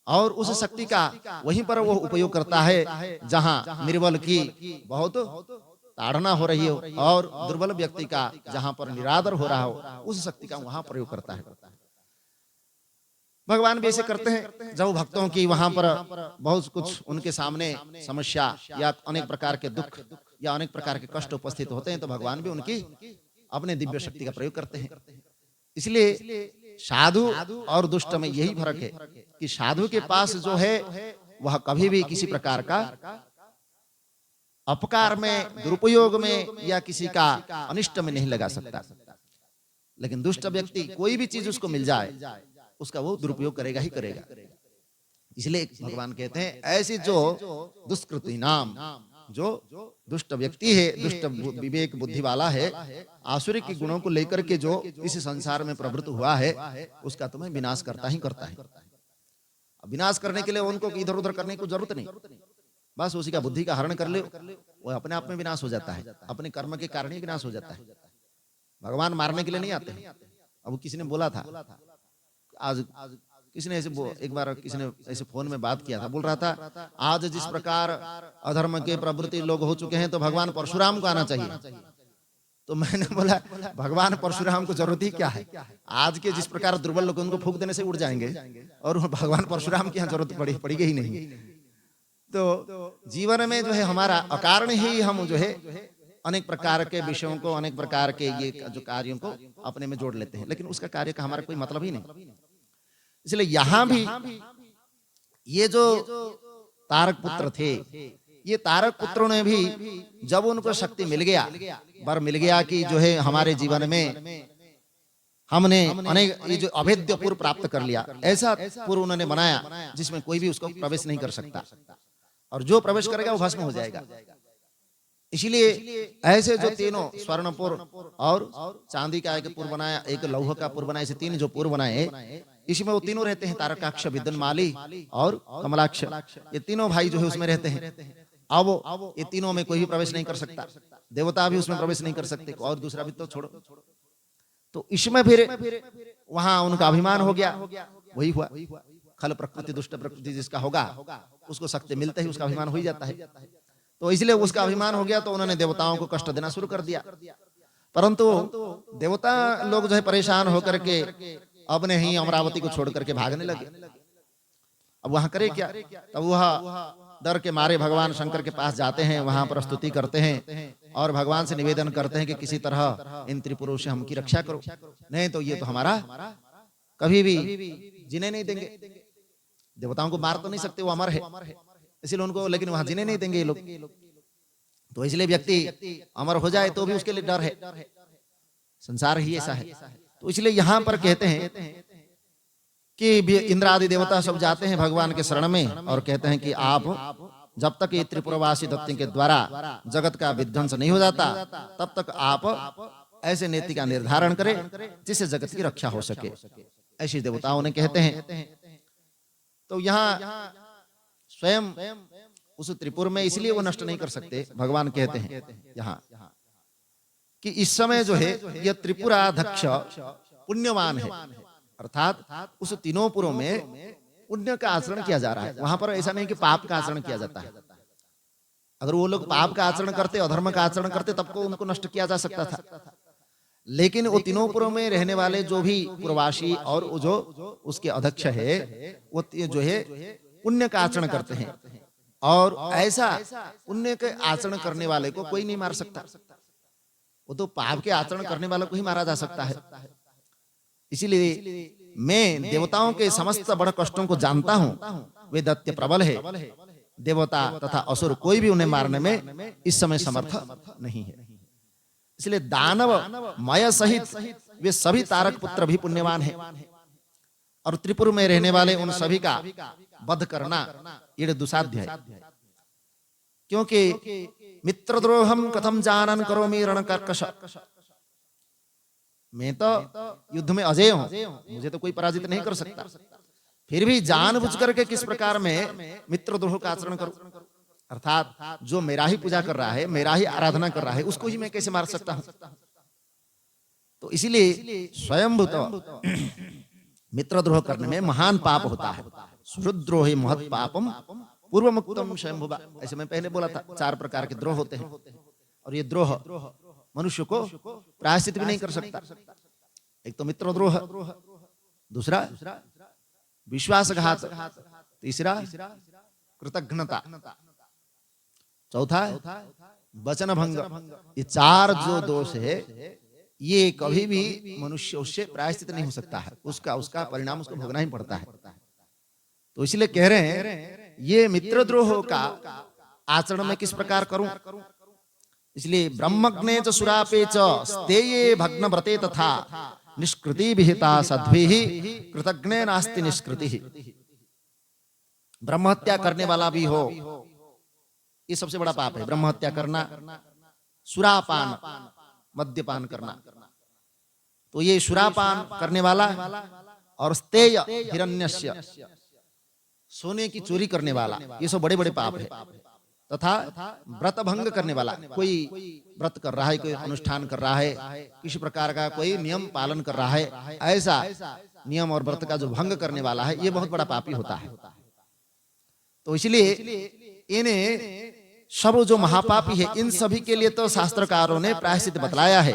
A: और उस शक्ति का वहीं पर वो उपयोग करता है जहां निर्बल की बहुत ताड़ना हो रही हो और दुर्बल व्यक्ति का जहां पर निरादर हो रहा हो, उस शक्ति का वहां प्रयोग करता है। भगवान भी ऐसे करते हैं। जब भक्तों की वहां पर बहुत कुछ उनके सामने समस्या या अनेक प्रकार के दुख या अनेक प्रकार के कष्ट उपस्थित होते हैं तो भगवान भी उनकी अपने दिव्य शक्ति का प्रयोग करते हैं। इसलिए साधु और दुष्ट में यही फर्क है कि साधु के पास जो है वह कभी भी किसी प्रकार का अपकार में, दुरुपयोग में या किसी का अनिष्ट में नहीं लगा सकता। लेकिन दुष्ट व्यक्ति कोई भी चीज उसको मिल जाए उसका वो दुरुपयोग करेगा ही करेगा। इसलिए भगवान कहते हैं ऐसी जो दुष्कृति नाम, जो दुष्ट व्यक्ति है, दुष्ट विवेक बुद्धि वाला है, आसुरी के गुणों को लेकर के जो इस संसार में प्रवृत्त हुआ है उसका तुम्हें विनाश करता ही करता है। विनाश करने के लिए उनको इधर उधर करने की जरूरत नहीं, बस उसी का बुद्धि का हरण कर ले, वो अपने आप में विनाश हो जाता है, अपने कर्म के कारण ही विनाश हो जाता है। भगवान मारने के लिए नहीं आते हैं। अब किसी ने बोला था, आज किसी ने ऐसे एक बार किसी ने ऐसे फोन में बात किया था, बोल रहा था आज जिस प्रकार अधर्म के प्रवृत्ति लोग हो चुके हैं तो भगवान परशुराम को आना चाहिए। तो मैंने बोला भगवान परशुराम को जरूरत ही क्या है, आज के जिस प्रकार दुर्बल लोग उनको फूंक देने से उड़ जाएंगे और भगवान परशुराम की यहाँ जरूरत पड़ेगी ही नहीं। तो जीवन में जो है हमारा अकारण ही हम जो है अनेक प्रकार के विषयों को, अनेक प्रकार के ये जो कार्यों को अपने में जोड़ लेते हैं, लेकिन उसका कार्य का हमारा कोई मतलब ही नहीं। इसलिए यहां भी ये जो तारक पुत्र थे, ये तारक पुत्रों ने भी जब उनको शक्ति मिल गया, वर मिल गया कि जो है हमारे जीवन में हमने अनेक ये जो अभेद्य पूर्व प्राप्त कर लिया, ऐसा पूर्व उन्होंने बनाया जिसमें कोई भी उसको प्रवेश नहीं कर सकता, और जो प्रवेश करेगा वो भस्म हो जाएगा। इसलिए ऐसे जो तीनों स्वर्णपुर और चांदी का एक पुर बनाया, एक लौह का पुर बनाया, ऐसे तीन जो पुर बनाए, इसमें वो तीनों रहते हैं, तारकाक्ष, विद्युन्माली और कमलाक्ष। ये तीनों भाई जो है उसमें रहते हैं। अब ये तीनों में कोई भी प्रवेश नहीं कर सकता, देवता भी उसमें प्रवेश नहीं कर सकते, और दूसरा भी तो छोड़ो। तो इसमें फिर वहां उनका अभिमान हो गया, वही हुआ खल प्रकृति दुष्ट प्रकृति जिसका होगा उसको शक्ति मिलते ही उसका अभिमान हो ही जाता है। तो इसलिए उसका अभिमान हो गया, तो उन्होंने देवताओं को कष्ट देना शुरू कर दिया। परंतु देवता लोग जो है परेशान होकर के अब नहीं अमरावती को छोड़ करके भागने लगे। अब वहां करे क्या? तब वह डर के मारे भगवान शंकर के पास जाते हैं, वहां पर स्तुति करते हैं और भगवान से निवेदन करते हैं कि किसी तरह इन त्रिपुरों से हमकी रक्षा करो, नहीं तो ये तो हमारा कभी भी जीने नहीं देंगे। देवताओं को मार तो नहीं सकते, वो अमर है, इसलिए उनको, लेकिन वहां जीने नहीं देंगे ये लोग। तो इसलिए व्यक्ति अमर हो जाए तो भी उसके लिए डर है, संसार ही ऐसा है। तो इसलिए यहां पर कहते हैं कि इंद्र आदि देवता सब जाते हैं भगवान के शरण में और कहते हैं कि आप जब तक ये त्रिपुरवासी दत्ति के द्वारा जगत का विध्वंस नहीं हो जाता, तब तक आप ऐसे नीति का निर्धारण करें जिससे जगत की रक्षा हो सके, ऐसे देवताओं ने कहते हैं। तो यहाँ स्वयं उस त्रिपुर में इसलिए वो नष्ट नहीं कर सकते, भगवान कहते हैं यहाँ कि इस समय जो है यह त्रिपुराध्यक्ष पुण्यवान है, अर्थात उस तीनों पुरों में पुण्य का आचरण किया जा रहा है। वहां पर ऐसा नहीं कि पाप का आचरण किया जाता है। अगर वो लोग पाप का आचरण करते, अधर्म का आचरण करते, तब को उनको नष्ट किया जा सकता था। लेकिन वो तीनों पुरों में रहने वाले जो भी पुरवासी और जो उसके अध्यक्ष है, वो जो है पुण्य का आचरण करते हैं, और ऐसा पुण्य के आचरण करने वाले को कोई नहीं मार सकता। वो तो पाप के आचरण करने वाले को ही मारा जा सकता है। इसीलिए मैं देवताओं के समस्त बड़ कष्टों को जानता हूं, वे दैत्य प्रबल है, देवता तथा असुर कोई भी उन्हें मारने में इस समय समर्थ नहीं है। इसलिए दानव मय सहित वे सभी तारक पुत्र भी पुण्यवान है, और त्रिपुर में रहने वाले उन सभी का वध करना ये दुसाध्य है। क्योंकि मित्रद्रोहम कथम जानन करोमि रणकर्कश, मैं तो युद्ध में अजय हूं, मुझे तो कोई पराजित नहीं कर सकता, फिर भी जानबूझ करके किस प्रकार में मित्रद्रोह का आचरण करूं, अर्थात जो मेरा ही पूजा कर रहा है, मेरा ही आराधना कर रहा है, उसको ही मैं कैसे मार सकता हूं। तो इसीलिए स्वयंभूत मित्रद्रोह करने में महान पाप होता है। सुहृद्रोहे महत् पापम पूर्व मुक्तम स्वयंभुवा, ऐसे मैं पहले बोला था 4 प्रकार के द्रोह होते हैं, और ये द्रोह मनुष्य को प्रायश्चित भी नहीं कर सकता। एक तो मित्रद्रोह, दूसरा विश्वासघात, तीसरा कृतघ्नता, चौथा वचन भंग। ये 4 जो दोष है, ये कभी भी मनुष्य उससे प्रायश्चित नहीं हो सकता है, उसका परिणाम उसको भोगना ही पड़ता है। तो इसलिए कह रहे हैं ये मित्रद्रोह का आचरण में किस प्रकार करूं। इसलिए ब्रह्मग्ने च सुरापे च स्तेये भग्न व्रते तथा निष्कृति विहिता सद्भिः कृतघ्ने नास्ति निष्कृति। ब्रह्म हत्या करने वाला भी हो, ये सबसे बड़ा पाप है, ब्रह्म हत्या करना, सुरापान मद्यपान करना। तो ये सुरापान करने वाला और स्तेय हिरण्यस्य सोने की चोरी करने वाला, ये सब बड़े बड़े पाप है। तथा व्रत भंग करने वाला, कोई व्रत कर रहा है, कोई अनुष्ठान कर रहा है, किसी प्रकार का कोई नियम पालन कर रहा है, ऐसा नियम और व्रत का जो भंग करने वाला है, ये बहुत बड़ा पापी होता है। तो इसलिए इन्हें सब जो महापापी है, इन सभी के लिए तो शास्त्रकारों ने प्रायश्चित बतलाया है,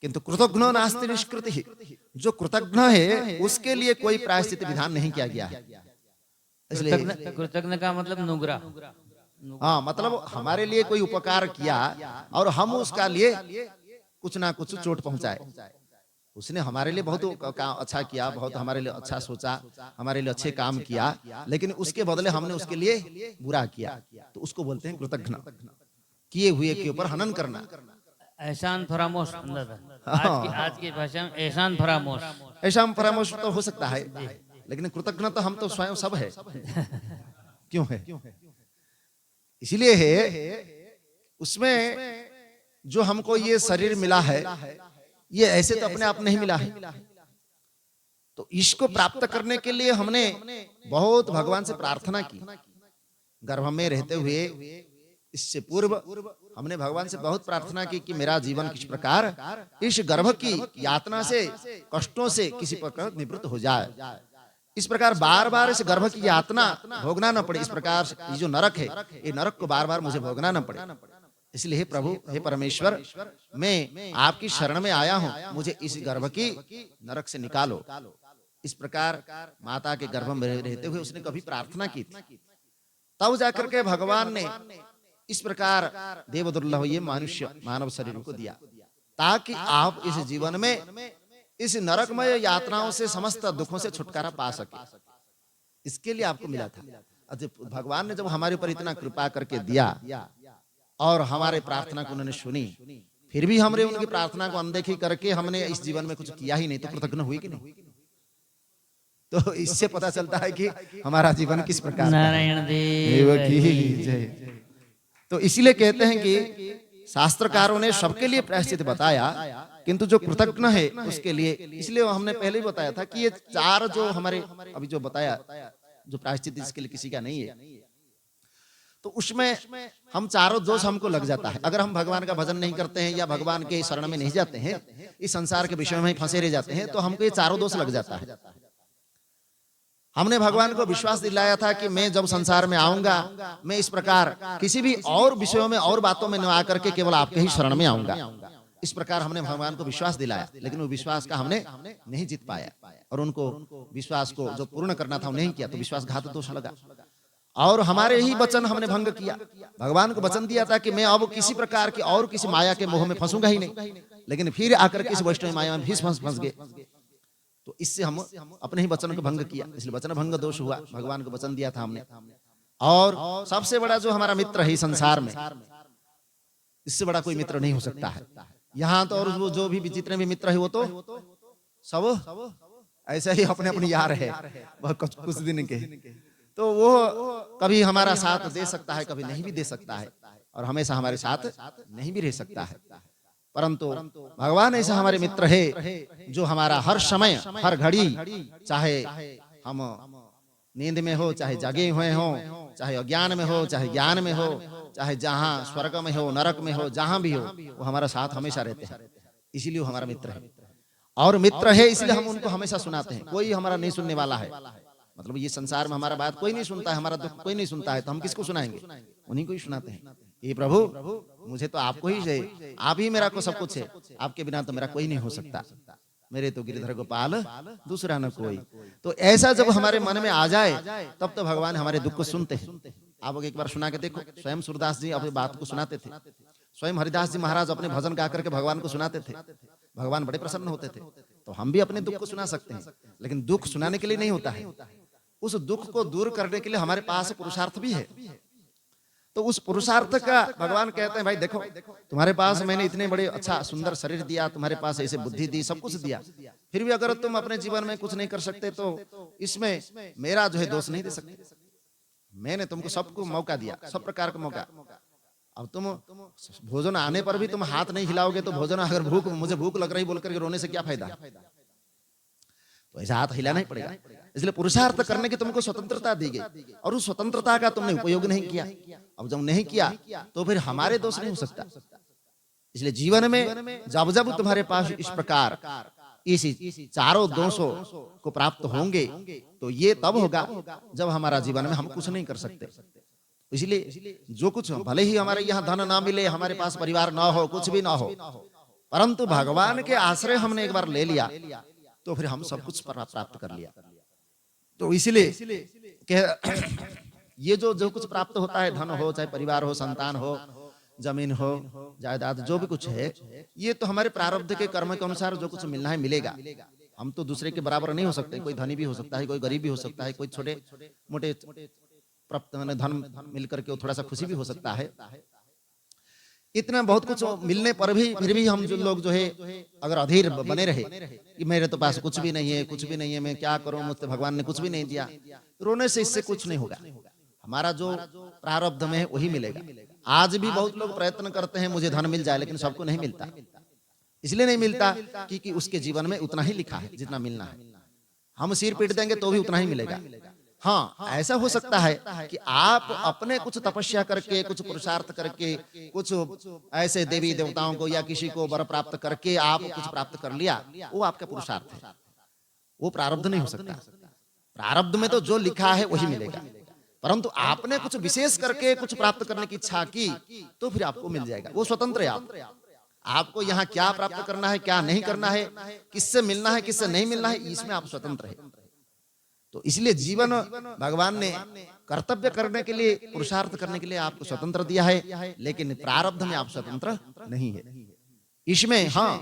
A: किंतु कृतघ्नो नास्ति निष्कृति, जो कृतघ्न है उसके लिए कोई प्रायश्चित विधान नहीं किया गया है। इसलिए
B: कृतज्ञ का मतलब नुगरा।
A: हाँ, मतलब हमारे लिए कोई उपकार किया और हम उसका लिए कुछ ना कुछ चोट पहुंचाए। उसने हमारे लिए बहुत अच्छा किया, बहुत हमारे लिए अच्छा सोचा, हमारे लिए अच्छे काम किया, लेकिन उसके बदले हमने उसके लिए बुरा किया, तो उसको बोलते हैं कृतघ्न। किए हुए के ऊपर हनन करना।
B: एहसान फरामोश अंदर था।
A: हाँ।
B: आज की भाषा में एहसान फरामोश।
A: ऐसा हम परामर्श तो हो सकता है, लेकिन कृतज्ञ तो हम तो स्वयं सब है। क्यों है? इसीलिए है उसमें जो हमको ये शरीर मिला है, ये ऐसे तो अपने आप नहीं मिला है। तो इसको प्राप्त करने के लिए हमने बहुत भगवान से प्रार्थना की। गर्भ में रहते हुए इससे पूर्व हमने भगवान से बहुत प्रार्थना की कि मेरा जीवन किस प्रकार इस गर्भ की यातना से, कष्टों से किसी प्रकार निवृत्त हो जाए। इस प्रकार बार बार इस गर्भ की यातना भोगना न पड़े। इस प्रकार ये जो नरक है, ये नरक को बार बार मुझे भोगना न पड़े। इसलिए हे प्रभु, हे परमेश्वर, मैं आपकी शरण में आया हूँ, मुझे इस गर्भ की नरक से निकालो। इस प्रकार माता के गर्भ में रहते हुए उसने कभी प्रार्थना की थी। तब जाकर के भगवान ने इस प्रकार देवदुर्लभ ये मनुष्य मानव शरीर को दिया, ताकि आप इस जीवन में इस नरकमय यातनाओं से, समस्त दुखों से छुटकारा पा सके। इसके लिए आपको मिला था। भगवान ने जब हमारे ऊपर इतना कृपा करके दिया और हमारे प्रार्थना को उन्होंने सुनी, फिर भी हमने उनकी प्रार्थना को अनदेखी करके हमने इस जीवन में कुछ किया ही नहीं, तो कृतज्ञ हुई कि नहीं? तो इससे पता चलता है कि हमारा जीवन किस प्रकार का है।
B: नारायण देव
A: की जय। तो इसीलिए कहते हैं कि शास्त्रकारों ने सबके लिए प्रायश्चित बताया, किंतु जो कृतज्ञ है उसके लिए, इसलिए हमने पहले ही बताया था कि ये चार जो हमारे अभी जो बताया, जो प्रायश्चित इसके लिए किसी का नहीं है, तो उसमें हम चारों दोष हमको लग जाता है। अगर हम भगवान का भजन नहीं करते हैं या भगवान के शरण में नहीं जाते हैं, इस संसार के विषय में फंसे रह जाते हैं, तो हमको ये चारों दोष लग जाता है। हमने भगवान को विश्वास दिलाया था कि मैं जब संसार में आऊंगा, मैं इस प्रकार किसी भी और विषयों में और बातों में न आकर के केवल आपके ही शरण में आऊंगा। इस प्रकार हमने भगवान को विश्वास दिलाया, लेकिन वो विश्वास का हमने नहीं जीत पाया, और उनको विश्वास को जो पूर्ण करना था वो नहीं किया, तो विश्वासघात दोष लगा। और हमारे ही वचन हमने भंग किया। भगवान को वचन दिया था कि मैं अब किसी प्रकार की और किसी माया के मोह में फंसूंगा ही नहीं, लेकिन फिर आकर के इस वैष्णव माया में फंस गए। तो इससे हम अपने ही वचन को भंग किया, इसलिए वचन भंग दोष हुआ। भगवान को वचन दिया था हमने। और सबसे बड़ा जो हमारा मित्र है संसार में, इससे बड़ा कोई मित्र नहीं हो सकता है यहाँ तो। और वो जो भी जितने भी मित्र है वो तो सब ऐसे ही अपने अपने यार है, वह कुछ दिन के, तो वो कभी हमारा साथ दे सकता है, कभी नहीं भी दे सकता है, और हमेशा हमारे साथ नहीं भी रह सकता है। परंतु भगवान ऐसा हमारे मित्र है जो हमारा हर समय, हर घड़ी, चाहे हम नींद में हो, चाहे जागे हुए हो, चाहे अज्ञान में हो, चाहे ज्ञान में हो, चाहे जहाँ स्वर्ग में हो, नरक में हो, जहां भी हो, वो हमारा साथ हमेशा रहते हैं। इसीलिए वो हमारा मित्र है। और मित्र है इसलिए हम उनको हमेशा सुनाते हैं। कोई हमारा नहीं सुनने वाला है, मतलब ये संसार में हमारा बात कोई नहीं सुनता है, हमारा दुख कोई नहीं सुनता है, तो हम किसको सुनाएंगे? उन्हीं को ही सुनाते हैं। ये प्रभु, मुझे तो आपको ही है, आप ही मेरा को सब कुछ है, आपके बिना तो मेरा कोई नहीं हो सकता, मेरे तो गिरिधर गोपाल दूसरा न कोई। तो ऐसा जब हमारे मन में आ जाए, तब तो भगवान हमारे दुख को सुनते हैं। आप एक बार सुना के देखो, स्वयं सूरदास जी अपनी बात को सुनाते थे, स्वयं हरिदास जी महाराज अपने भजन गा करके भगवान को सुनाते थे, भगवान बड़े प्रसन्न होते थे। तो हम भी अपने दुख को सुना सकते हैं, लेकिन दुख सुनाने के लिए नहीं होता है, उस दुख को दूर करने के लिए हमारे पास पुरुषार्थ भी है। तो उस पुरुषार्थ का भगवान कहते हैं, भाई देखो, तुम्हारे पास मैंने इतने बड़े अच्छा सुंदर शरीर दिया, तुम्हारे पास ऐसे बुद्धि दी, सब कुछ दिया, फिर भी अगर तुम अपने जीवन में कुछ नहीं कर सकते, तो इसमें मेरा जो है दोष नहीं दे सकते। मैंने तुमको सबको मौका दिया, सब प्रकार का मौका। अब तुम भोजन आने पर भी तुम हाथ नहीं हिलाओगे, तो भोजन अगर मुझे भूख लग रही बोल करके रोने से क्या फायदा? तो ऐसा हाथ हिलाना ही पड़ेगा। इसलिए पुरुषार्थ करने की तुमको स्वतंत्रता दी गई, और उस स्वतंत्रता का तुमने उपयोग नहीं किया। अब जब नहीं किया तो फिर हमारे दोष नहीं हो सकता। इसलिए जीवन में जब जब तुम्हारे पास इस प्रकार इस चारों दोषों को प्राप्त होंगे, तो ये तब होगा जब हमारा जीवन में हम कुछ नहीं कर सकते। इसलिए जो कुछ, भले ही हमारे यहाँ धन ना मिले, हमारे पास परिवार ना हो, कुछ भी ना हो, परंतु भगवान के आश्रय हमने एक बार ले लिया, तो फिर हम सब कुछ प्राप्त कर लिया। तो इसलिए ये जो जो कुछ प्राप्त होता है, धन हो चाहे परिवार हो, संतान हो, जमीन हो, जायदाद, जो भी कुछ है, ये तो हमारे प्रारब्ध के कर्म के अनुसार जो कुछ मिलना है मिलेगा। हम तो दूसरे के बराबर नहीं हो सकते। कोई धनी भी हो सकता है, कोई गरीब भी हो सकता है, कोई छोटे मोटे प्राप्त मैंने धन मिलकर के थोड़ा सा खुशी भी हो सकता है। इतना बहुत कुछ मिलने पर भी फिर भी हम जो लोग जो है अगर अधीर बने रहे कि मेरे तो पास कुछ भी नहीं है, कुछ भी नहीं है, मैं क्या करूं, मुझसे भगवान ने कुछ भी नहीं दिया, रोने से इससे कुछ नहीं होगा। हमारा जो प्रारब्ध में है वही मिलेगा। आज भी बहुत लोग प्रयत्न करते हैं मुझे धन मिल जाए, लेकिन सबको नहीं मिलता। इसलिए नहीं मिलता क्योंकि उसके जीवन में उतना ही लिखा है जितना मिलना है। हम सिर पीट देंगे तो भी उतना ही मिलेगा। हाँ, ऐसा हो सकता है कि आप अपने कुछ तपस्या करके, कुछ पुरुषार्थ करके, कुछ ऐसे देवी देवताओं को या किसी को वर प्राप्त करके आप कुछ प्राप्त कर लिया, वो आपका पुरुषार्थ है, वो प्रारब्ध नहीं हो सकता। प्रारब्ध में तो जो लिखा है वही मिलेगा। परंतु आपने कुछ विशेष करके कुछ प्राप्त करने की इच्छा की तो फिर आपको मिल जाएगा। वो स्वतंत्र है। आपको यहाँ क्या प्राप्त करना है, क्या नहीं करना है, किससे मिलना है, किससे नहीं मिलना है, इसमें आप स्वतंत्र है। तो इसलिए जीवन भगवान ने कर्तव्य करने के लिए, पुरुषार्थ करने के लिए आपको स्वतंत्र दिया है, लेकिन प्रारब्ध में आप स्वतंत्र नहीं है। इसमें हाँ,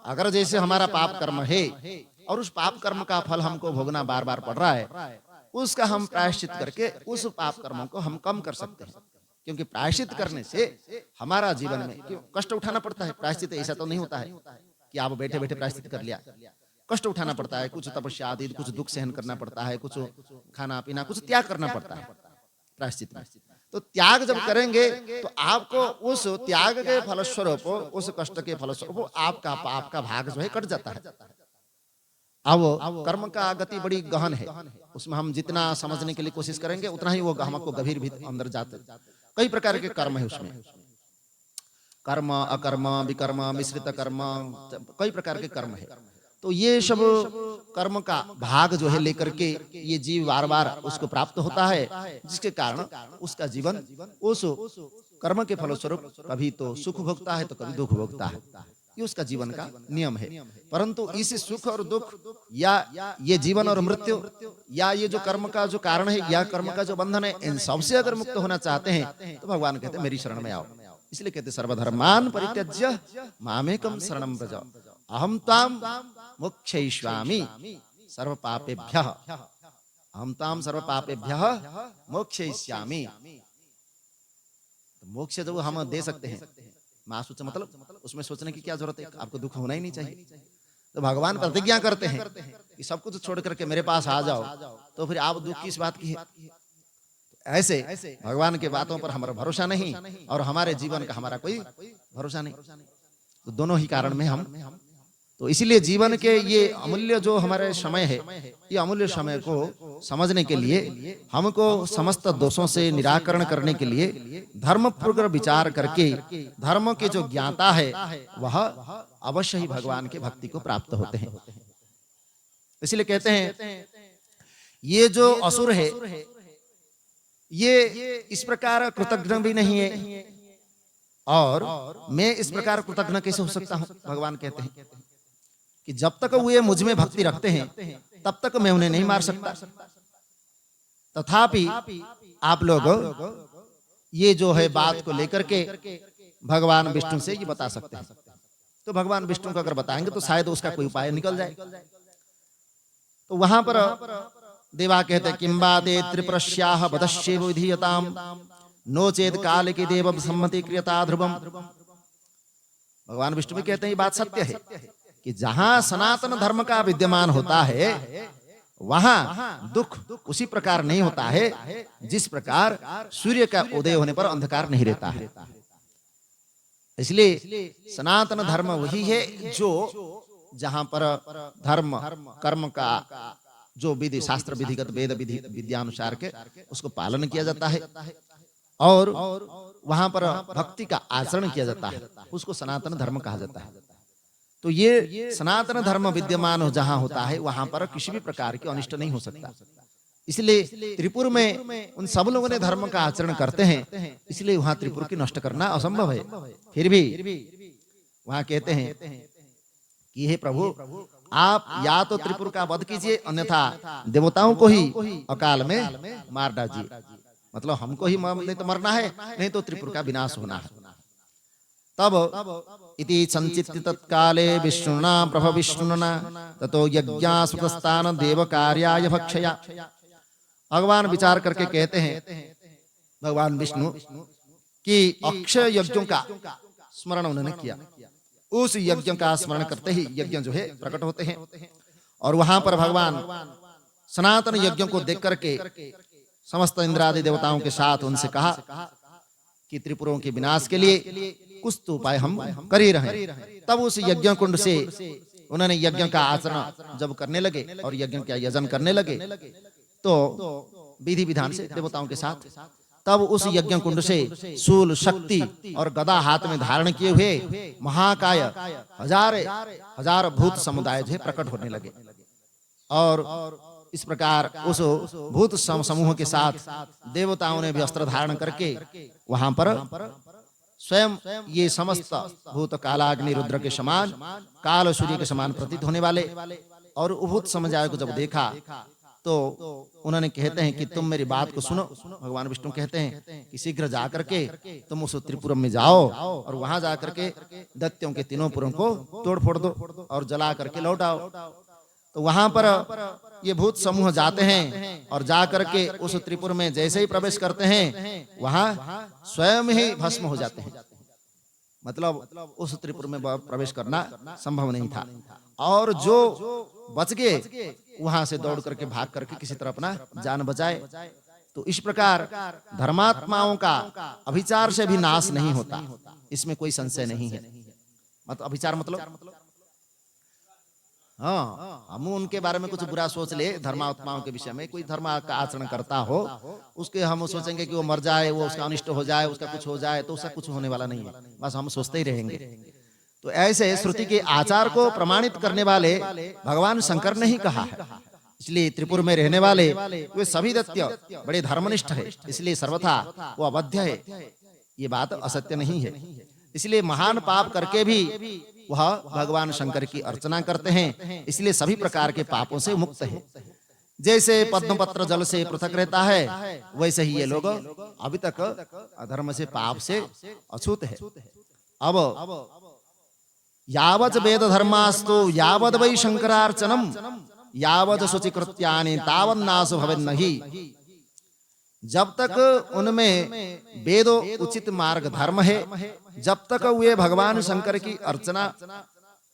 A: अगर जैसे हमारा पाप कर्म है और उस पाप कर्म का फल हमको भोगना बार बार पड़ रहा है, उसका हम प्रायश्चित करके उस पाप कर्मों को हम कम कर सकते हैं। क्योंकि प्रायश्चित करने से हमारा जीवन में क्यों कष्ट उठाना पड़ता है। प्रायश्चित ऐसा तो नहीं होता है कि आप बैठे बैठे प्रायश्चित कर लिया। कष्ट उठाना पड़ता है, कुछ तपस्या आदि, कुछ दुख सहन करना पड़ता है, कुछ खाना पीना, कुछ त्याग करना पड़ता है प्रायश्चित में। तो त्याग जब करेंगे तो आपको उस त्याग के फलस्वरूप, उस कष्ट के फलस्वरूप आपका पाप का भाग जो है कट जाता है। अब कर्म का गति बड़ी गहन है, उसमें हम जितना समझने के लिए कोशिश करेंगे उतना ही वो हमको गभीर भी अंदर जाते। कई प्रकार के कर्म है उसमें, कर्म, अकर्म, विकर्म, मिश्रित कर्म, कई प्रकार के कर्म है। तो ये सब कर्म का भाग जो है लेकर के ये जीव बार बार उसको प्राप्त होता है, जिसके कारण उसका जीवन उस कर्म के फलस्वरूप कभी तो सुख भोगता है तो कभी दुख भोगता है। ये उसका जीवन का नियम है। परंतु इस सुख और दुख या ये जीवन और मृत्यु या ये जो कर्म का जो कारण है या कर्म का जो बंधन है, इन सबसे अगर मुक्त होना चाहते हैं तो भगवान कहते हैं मेरी शरण में आओ। इसलिए कहते सर्वधर्मान परित्यज्य मामेकम शरणं व्रज अहम त्वाम मोक्षयिष्यामि सर्व पापेभ्यः, अहम त्वाम सर्व पापेभ्यः मोक्षयिष्यामि। मोक्ष जो हम दे सकते हैं, मासूच मतलब उसमें सोचने की क्या जरूरत है, आपको दुख होना ही नहीं चाहिए। तो भगवान प्रतिज्ञा करते हैं कि सब कुछ छोड़ करके मेरे पास आ जाओ, तो फिर आप दुख किस बात की है। ऐसे भगवान के बातों पर हमारा भरोसा नहीं और हमारे जीवन का हमारा कोई भरोसा नहीं। तो दोनों ही कारण में हम तो इसीलिए जीवन के ये अमूल्य जो हमारे समय है, ये अमूल्य समय को समझने के लिए हमको समस्त दोषों से निराकरण करने के लिए धर्मपूर्वक विचार करके धर्म के जो ज्ञाता है वह अवश्य ही भगवान के भक्ति को प्राप्त होते हैं। इसलिए कहते हैं ये जो असुर है ये इस प्रकार कृतज्ञ भी नहीं है और मैं इस प्रकार कृतज्ञ कैसे हो सकता हूं। भगवान कहते हैं कि जब तक वे मुझ में भक्ति रखते हैं तब तक मैं उन्हें नहीं मार सकता। तथापि आप लोग ये जो है बात को लेकर के भगवान विष्णु से ये बता सकते हैं। तो भगवान विष्णु को अगर बताएंगे तो शायद उसका कोई उपाय निकल जाए। तो वहां पर देवा कहते हैं किंबा दे त्रिप्रश्याह बदश्येव विधीयताम नो चेत काल की देव सम्मति क्रियता ध्रुवम। भगवान विष्णु भी कहते हैं ये बात सत्य है कि जहां सनातन धर्म का विद्यमान होता है वहां दुख उसी प्रकार नहीं होता है जिस प्रकार सूर्य का उदय होने पर अंधकार नहीं रहता है। इसलिए सनातन धर्म वही है जो जहां पर धर्म कर्म का जो विधि शास्त्र विधिगत वेद विधि विद्यानुसार के उसको पालन किया जाता है और वहां पर भक्ति का आचरण किया जाता है, उसको सनातन धर्म कहा जाता है। तो ये सनातन धर्म विद्यमान जहां होता है वहां पर किसी भी प्रकार की अनिष्ट नहीं हो सकता। इसलिए त्रिपुर में उन सब लोगों ने धर्म का आचरण करते हैं, इसलिए वहां त्रिपुर की नष्ट करना असंभव है। फिर भी वहां कहते हैं कि हे प्रभु आप या तो त्रिपुर का वध कीजिए, अन्यथा देवताओं को ही अकाल में मार डालिए। मतलब हमको ही नहीं तो मरना है, नहीं तो त्रिपुर का विनाश होना है। तब इति संचित्य तत्काले विष्णुना प्रभ विष्णुना ततो यज्ञासुतस्तान देव कार्याय भक्षया। भगवान विचार करके कहते हैं, भगवान विष्णु कि अक्षय यज्ञों का स्मरण उन्होंने किया। उस यज्ञ का स्मरण करते ही यज्ञ जो है प्रकट होते हैं। और वहां पर भगवान सनातन यज्ञों को देख करके समस्त इंद्रादि देवताओं के साथ उनसे कहा कि त्रिपुरों के विनाश के लिए कुछ तो उपाय हम कर ही रहे हैं। तब उस यज्ञ कुंड से उन्होंने यज्ञ का आचरण जब करने लगे और यज्ञ का यजन करने लगे, तो विधि विधान से देवताओं के साथ, तब उस यज्ञ कुंड से शूल, शक्ति और गदा हाथ में धारण किए हुए महाकाय हजार भूत समुदाय जो है प्रकट होने लगे। और इस प्रकार उस भूत समूह के साथ देवताओं ने भी अस्त्र धारण करके वहां पर स्वयं ये समस्त भूत कालाग्नि रुद्र के समान, काल सूर्य के समान प्रतीत होने वाले और भूत समुदाय को जब देखा तो उन्होंने कहते हैं कि तुम मेरी बात को सुनो। भगवान विष्णु कहते हैं कि शीघ्र जा करके तुम उस त्रिपुरम में जाओ और वहां जा करके दैत्यों के तीनों पुरों को तोड़ फोड़ दो और जला करके लौट आओ। तो वहां पर ये भूत समूह जाते हैं और जा करके उस त्रिपुर में जैसे ही प्रवेश करते हैं वहां स्वयं ही भस्म हो जाते हैं। मतलब उस त्रिपुर में प्रवेश करना संभव नहीं था। और जो बच गए वहां से दौड़ करके भाग करके किसी तरह अपना जान बचाए। तो इस प्रकार धर्मात्माओं का अभिचार से भी नाश नहीं होता, इसमें कोई संशय नहीं है। मतलब अभिचार मतलब हाँ, हम उनके बारे में कुछ बुरा सोच ले, धर्मात्माओं के विषय में कोई धर्म का आचरण करता हो उसके हम सोचेंगे कि वो मर जाए, वो उसका अनिष्ट हो जाए, उसका कुछ हो जाए, तो उसका कुछ होने वाला नहीं है, बस हम सोचते ही रहेंगे। तो ऐसे श्रुति के आचार को प्रमाणित करने वाले भगवान शंकर ने ही कहा है। इसलिए त्रिपुर में रहने वाले वे सभी दैत्य बड़े धर्मनिष्ठ है, इसलिए सर्वथा वो अवध्य है, ये बात असत्य नहीं है। इसलिए महान पाप करके भी वह भगवान शंकर की अर्चना करते हैं, इसलिए सभी प्रकार के पापों से मुक्त है। जैसे पद्मपत्र जल से पृथक रहता है, वैसे ही ये लोग अभी तक अधर्म से, पाप से अछूत है। अब यावत् वेद धर्मास्तु यावद् वै शंकरार्चनम यावत् शुचिकृत्यानि तावन्नाशो भवेन्नहि। जब तक उनमें वेद उचित मार्ग धर्म है, जब तक वे भगवान शंकर की अर्चना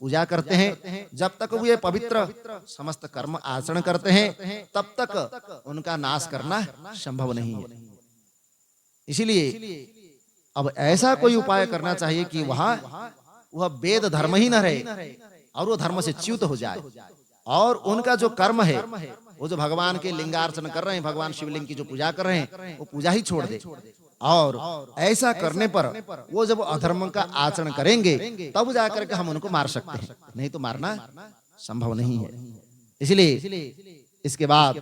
A: पूजा करते हैं, जब तक वे पवित्र समस्त कर्म आचरण करते हैं, तब तक उनका नाश करना संभव नहीं है। इसलिए अब ऐसा कोई उपाय करना चाहिए कि वह वेद धर्म ही न रहे और वो धर्म से च्युत हो जाए, और उनका जो कर्म है, वो जो भगवान के लिंगार्चन कर रहे हैं, भगवान शिवलिंग की जो पूजा कर रहे हैं, वो पूजा ही छोड़ दे। और ऐसा करने पर वो जब अधर्म का आचरण करेंगे तब जाकर के हम उनको मार सकते हैं, नहीं तो मारना संभव नहीं है। इसलिए इसके बाद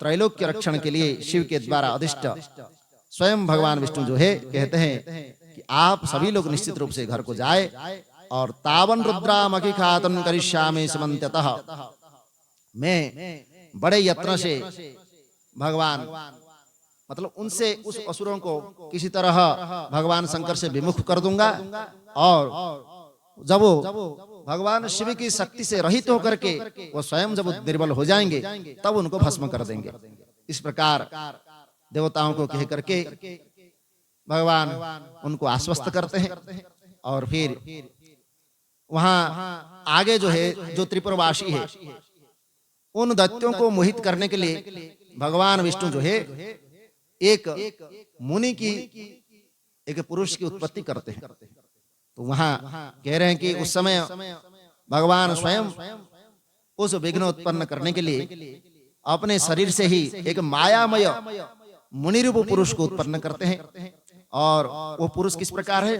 A: त्रैलोक्य रक्षण के लिए शिव के द्वारा अधिष्ट स्वयं भगवान विष्णु जो है कहते हैं कि आप सभी लोग निश्चित रूप से घर को जाए और तावन रुद्रामखि खातन करिष्यामि समन्त्यतः, मैं बड़े यत्न से भगवान मतलब उनसे उस असुरों को किसी तरह भगवान शंकर से विमुख कर दूंगा, और जब वो भगवान शिव की शक्ति से रहित होकर के वो स्वयं जब निर्बल हो जाएंगे तब उनको भस्म कर देंगे। इस प्रकार देवताओं को कह करके भगवान उनको आश्वस्त करते हैं। और फिर वहां आगे जो है, जो त्रिपुरवासी है, उन दैत्यों को मोहित करने के लिए भगवान विष्णु जो है एक मुनि की, एक पुरुष की उत्पत्ति करते हैं। तो वहां कह रहे हैं कि उस समय भगवान स्वयं उस विघ्न उत्पन्न करने के लिए अपने शरीर से ही एक मायामय मुनि रूप पुरुष को उत्पन्न करते हैं। और वो पुरुष किस प्रकार है?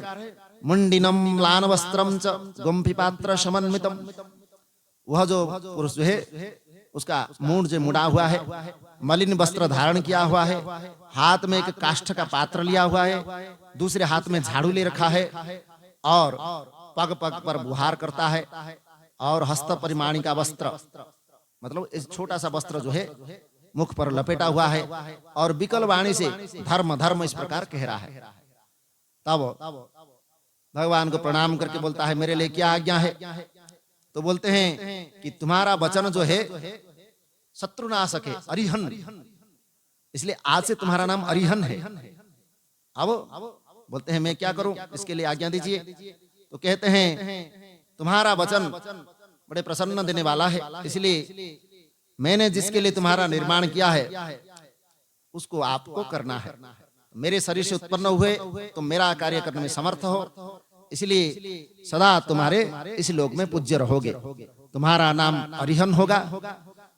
A: मुंडिनम लान वस्त्रम च गुम्फिपात्र समन्वितम। वह जो पुरुष जो है उसका मूंड जो मुड़ा हुआ है, मलिन वस्त्र धारण किया हुआ है, हाथ में एक काष्ठ का पात्र लिया हुआ है, दूसरे हाथ में झाड़ू ले रखा है, और पग पग पर बुहार करता है, और हस्त परिमाणी का वस्त्र, मतलब इस छोटा सा वस्त्र जो है मुख पर लपेटा हुआ है और विकल वाणी से धर्म धर्म इस प्रकार कह रहा है। तब भगवान को प्रणाम करके बोलता है मेरे लिए क्या आज्ञा है? तो बोलते हैं कि तुम्हारा वचन जो है शत्रुनाशक है, अरिहन, इसलिए आज से तुम्हारा नाम अरिहन है। अब बोलते हैं मैं क्या करूं, इसके लिए आज्ञा दीजिए। तो कहते हैं तुम्हारा वचन बड़े प्रसन्न देने वाला है, इसलिए मैंने जिसके लिए तुम्हारा निर्माण किया है उसको आपको करना है। मेरे शरीर से उत्पन्न हुए तो मेरा कार्य करने में समर्थ हो, इसलिए सदा तुम्हारे इस लोक में पूज्य रहोगे। तुम्हारा नाम अरिहन होगा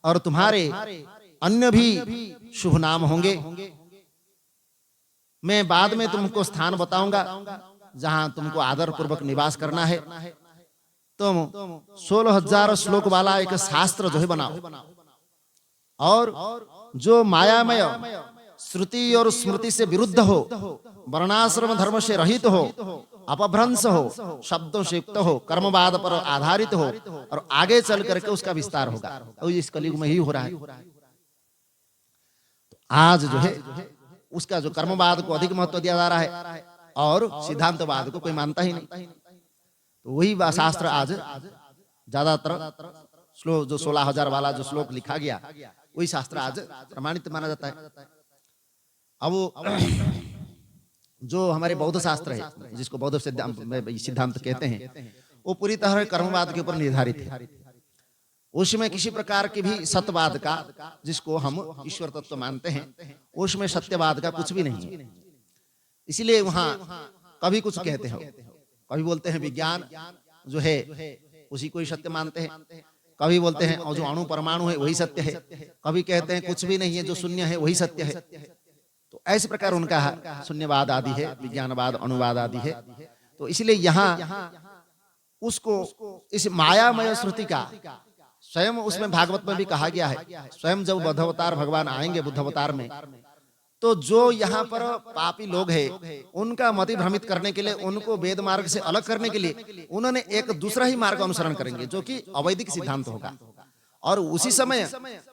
A: और तुम्हारे अन्य भी शुभ नाम होंगे। मैं बाद में तुमको स्थान बताऊंगा जहां तुमको आदर पूर्वक निवास करना है। तुम 16,000 श्लोक वाला एक शास्त्र जो है बनाओ और जो मायामय श्रुति और स्मृति से विरुद्ध हो, वर्णाश्रम धर्म से रहित हो, अपभ्रंश हो, शब्दों से युक्त हो, कर्मवाद पर आधारित हो और आगे चल करके उसका विस्तार होगा। और इस कलयुग में ही हो रहा है। आज जो है उसका जो कर्मवाद को अधिक महत्व दिया जा रहा है और सिद्धांतवाद को कोई मानता ही नहीं। तो वही शास्त्र आज ज्यादातर श्लोक जो 16,000 वाला जो श्लोक लिखा गया वही शास्त्र आज प्रमाणित माना जाता है। अब जो हमारे बौद्ध शास्त्र है जिसको बौद्ध सिद्धांत कहते हैं वो पूरी तरह कर्मवाद के ऊपर निर्धारित है। उसमें किसी प्रकार की भी सत्यवाद का, जिसको हम ईश्वर तत्व मानते हैं, उसमें सत्यवाद का कुछ भी नहीं है। इसलिए वहां कभी कुछ कहते हो, कभी बोलते हैं विज्ञान जो है उसी को ही सत्य मानते हैं, कभी बोलते हैं और जो अणु परमाणु है वही सत्य है, कभी कहते हैं कुछ भी नहीं है, जो शून्य है वही सत्य है। तो ऐसे प्रकार उनका शून्यवाद आदि है, विज्ञानवाद, अणुवाद आदि है। तो इसलिए यहाँ उसको इस मायामय श्रुति का स्वयं उसमें भागवत में भी कहा गया है। स्वयं जब बुद्धावतार भगवान आएंगे बुद्धावतार में, तो जो यहाँ पर पापी लोग हैं उनका मति भ्रमित करने के लिए, उनको वेद मार्ग से अलग करने के लिए उन्होंने एक दूसरा ही मार्ग अनुसरण करेंगे जो कि अवैदिक सिद्धांत होगा। और उसी समय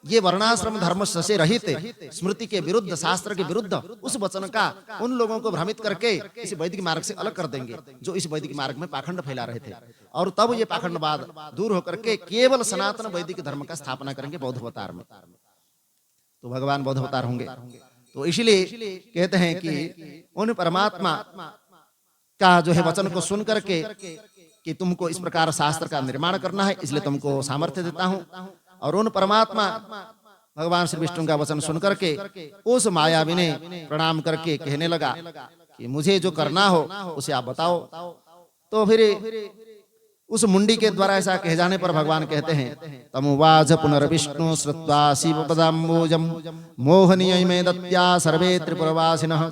A: ये वर्णाश्रम धर्म से रहित स्मृति के विरुद्ध, शास्त्र के विरुद्ध उस वचन का उन लोगों को भ्रमित करके इस वैदिक मार्ग से अलग कर देंगे जो इस वैदिक मार्ग में पाखंड फैला रहे थे। और तब ये पाखंडवाद दूर होकर के केवल सनातन वैदिक धर्म का स्थापना करेंगे बौद्ध अवतार में। तो भगवान बौद्ध अवतार होंगे। तो इसलिए कहते हैं कि उन परमात्मा का जो है वचन को सुन करके कि तुमको इस प्रकार शास्त्र का निर्माण करना है, इसलिए तुमको सामर्थ्य देता हूं। और उन परमात्मा भगवान श्री विष्णु का वचन सुन करके उस मायावी ने प्रणाम करके कहने लगा कि मुझे जो करना हो उसे आप बताओ। तो फिर उस मुंडी के द्वारा ऐसा कह जाने पर भगवान कहते हैं तमुवाच पुनर्विष्णु श्रुत्वा शिवपदाम्बोजम मोहनीय में दत्या सर्वे त्रिपुरवासिनः।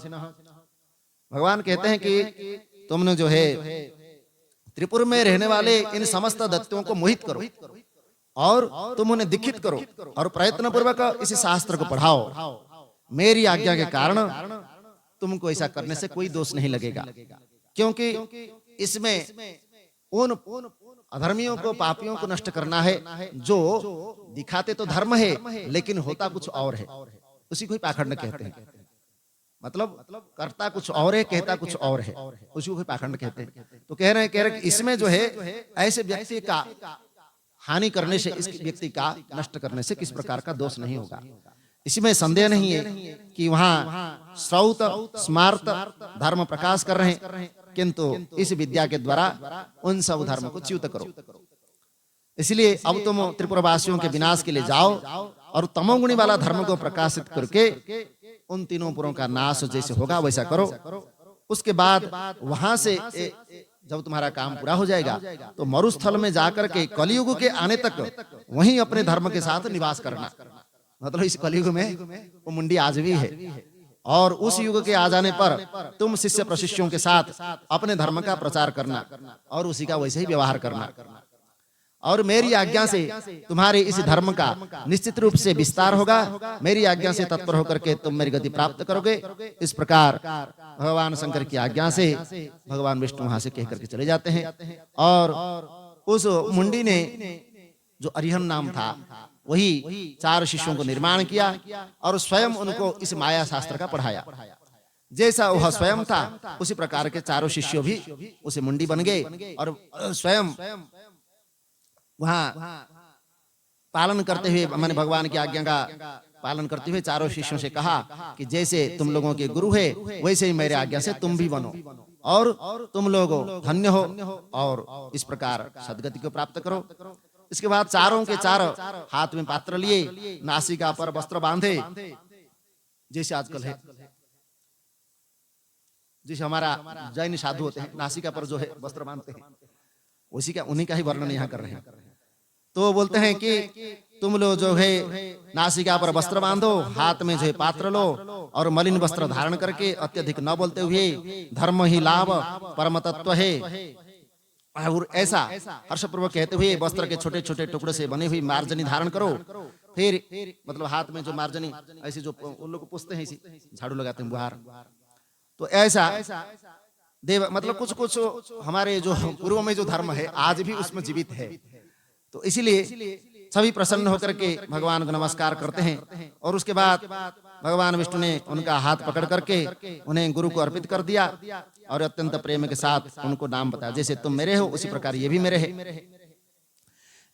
A: भगवान कहते हैं कि तुमने जो है त्रिपुर में रहने वाले इन समस्त दैत्यों को मोहित करो और तुम उन्हें दीक्षित करो और प्रयत्न पूर्वक इस शास्त्र को पढ़ाओ। मेरी आज्ञा के कारण तुमको ऐसा करने से कोई दोष नहीं लगेगा, क्योंकि इसमें उन अधर्मियों को, पापियों को नष्ट करना है जो दिखाते तो धर्म है लेकिन होता कुछ और है, उसी को ही पाखंड कहते हैं। मतलब करता कुछ और है, कहता कुछ और है, उसी को ही पाखंड कहते हैं। तो कह रहे हैं इसमें जो है ऐसे व्यक्ति का हानि करने से, इस व्यक्ति का नष्ट करने से किस प्रकार का दोष नहीं होगा। इसमें संदेह नहीं है कि वहाँ श्रौत स्मार्त धर्म प्रकाश कर रहे हैं, किंतु इस विद्या के द्वारा उन सब धर्म को च्युत करो। इसलिए अब तुम त्रिपुरवासियों के विनाश के लिए जाओ और तमोगुणी वाला धर्म को प्रकाशित करके उन तीनों पुरों का नाश जैसे होगा वैसा करो। उसके बाद वहां से जब तुम्हारा काम पूरा हो जाएगा तो मरुस्थल में जाकर के कलयुग के आने तक वहीं अपने धर्म के साथ निवास करना। मतलब इस कलयुग में वो मुंडी आज भी है और उस युग के आ जाने पर तुम शिष्य प्रशिष्यों के साथ अपने धर्म का प्रचार करना और उसी का वैसे ही व्यवहार करना। और मेरी आज्ञा से तुम्हारे इस धर्म का निश्चित रूप से विस्तार होगा। मेरी आज्ञा से तत्पर होकर के तुम मेरी गति प्राप्त करोगे। इस प्रकार भगवान शंकर की आज्ञा से भगवान विष्णु वहां से कह करके चले जाते हैं और उस मुंडी ने जो अरिहन नाम था वही 4 शिष्यों को निर्माण किया और स्वयं उनको इस माया शास्त्र का पढ़ाया। जैसा वह स्वयं था उसी प्रकार के 4 शिष्यों भी उसे मुंडी बन गए और स्वयं वहां पालन करते हुए, मैंने भगवान की आज्ञा का पालन करते हुए 4 शिष्यों से कहा कि जैसे तुम लोगों के गुरु है वैसे ही मेरे आज्ञा से तुम भी बनो और तुम लोग धन्य हो और इस प्रकार सद्गति को प्राप्त करो। इसके बाद 4 के 4 हाथ में पात्र लिए, नासिका पर वस्त्र बांधे, जैसे आजकल है, जैसे हमारा जैन साधु होते हैं नासिका पर जो है वस्त्र बांधते हैं, उसी का उन्हीं का ही वर्णन यहाँ कर रहे हैं। तो बोलते हैं कि तुम लोग जो है नासिका पर वस्त्र बांधो, हाथ में जो है पात्र लो और मलिन वस्त्र धारण करके अत्यधिक न बोलते हुए धर्म ही लाभ परम तत्व है और ऐसा हर्षपूर्वक कहते हुए वस्त्र के छोटे छोटे टुकड़े से बने हुई मार्जनी धारण करो। फिर मतलब हाथ में जो मार्जनी ऐसी जो उन लोग पूछते हैं, झाड़ू लगाते हैं बुहार, तो ऐसा देव मतलब कुछ कुछ हमारे जो पूर्व में जो धर्म है आज भी उसमें जीवित है। तो इसीलिए सभी प्रसन्न होकर के भगवान को नमस्कार करते हैं और उसके बाद भगवान विष्णु ने उनका हाथ पकड़ करके उन्हें गुरु को अर्पित कर दिया और अत्यंत प्रेम के साथ उनको नाम बताया, जैसे तुम मेरे हो उसी प्रकार ये भी मेरे है,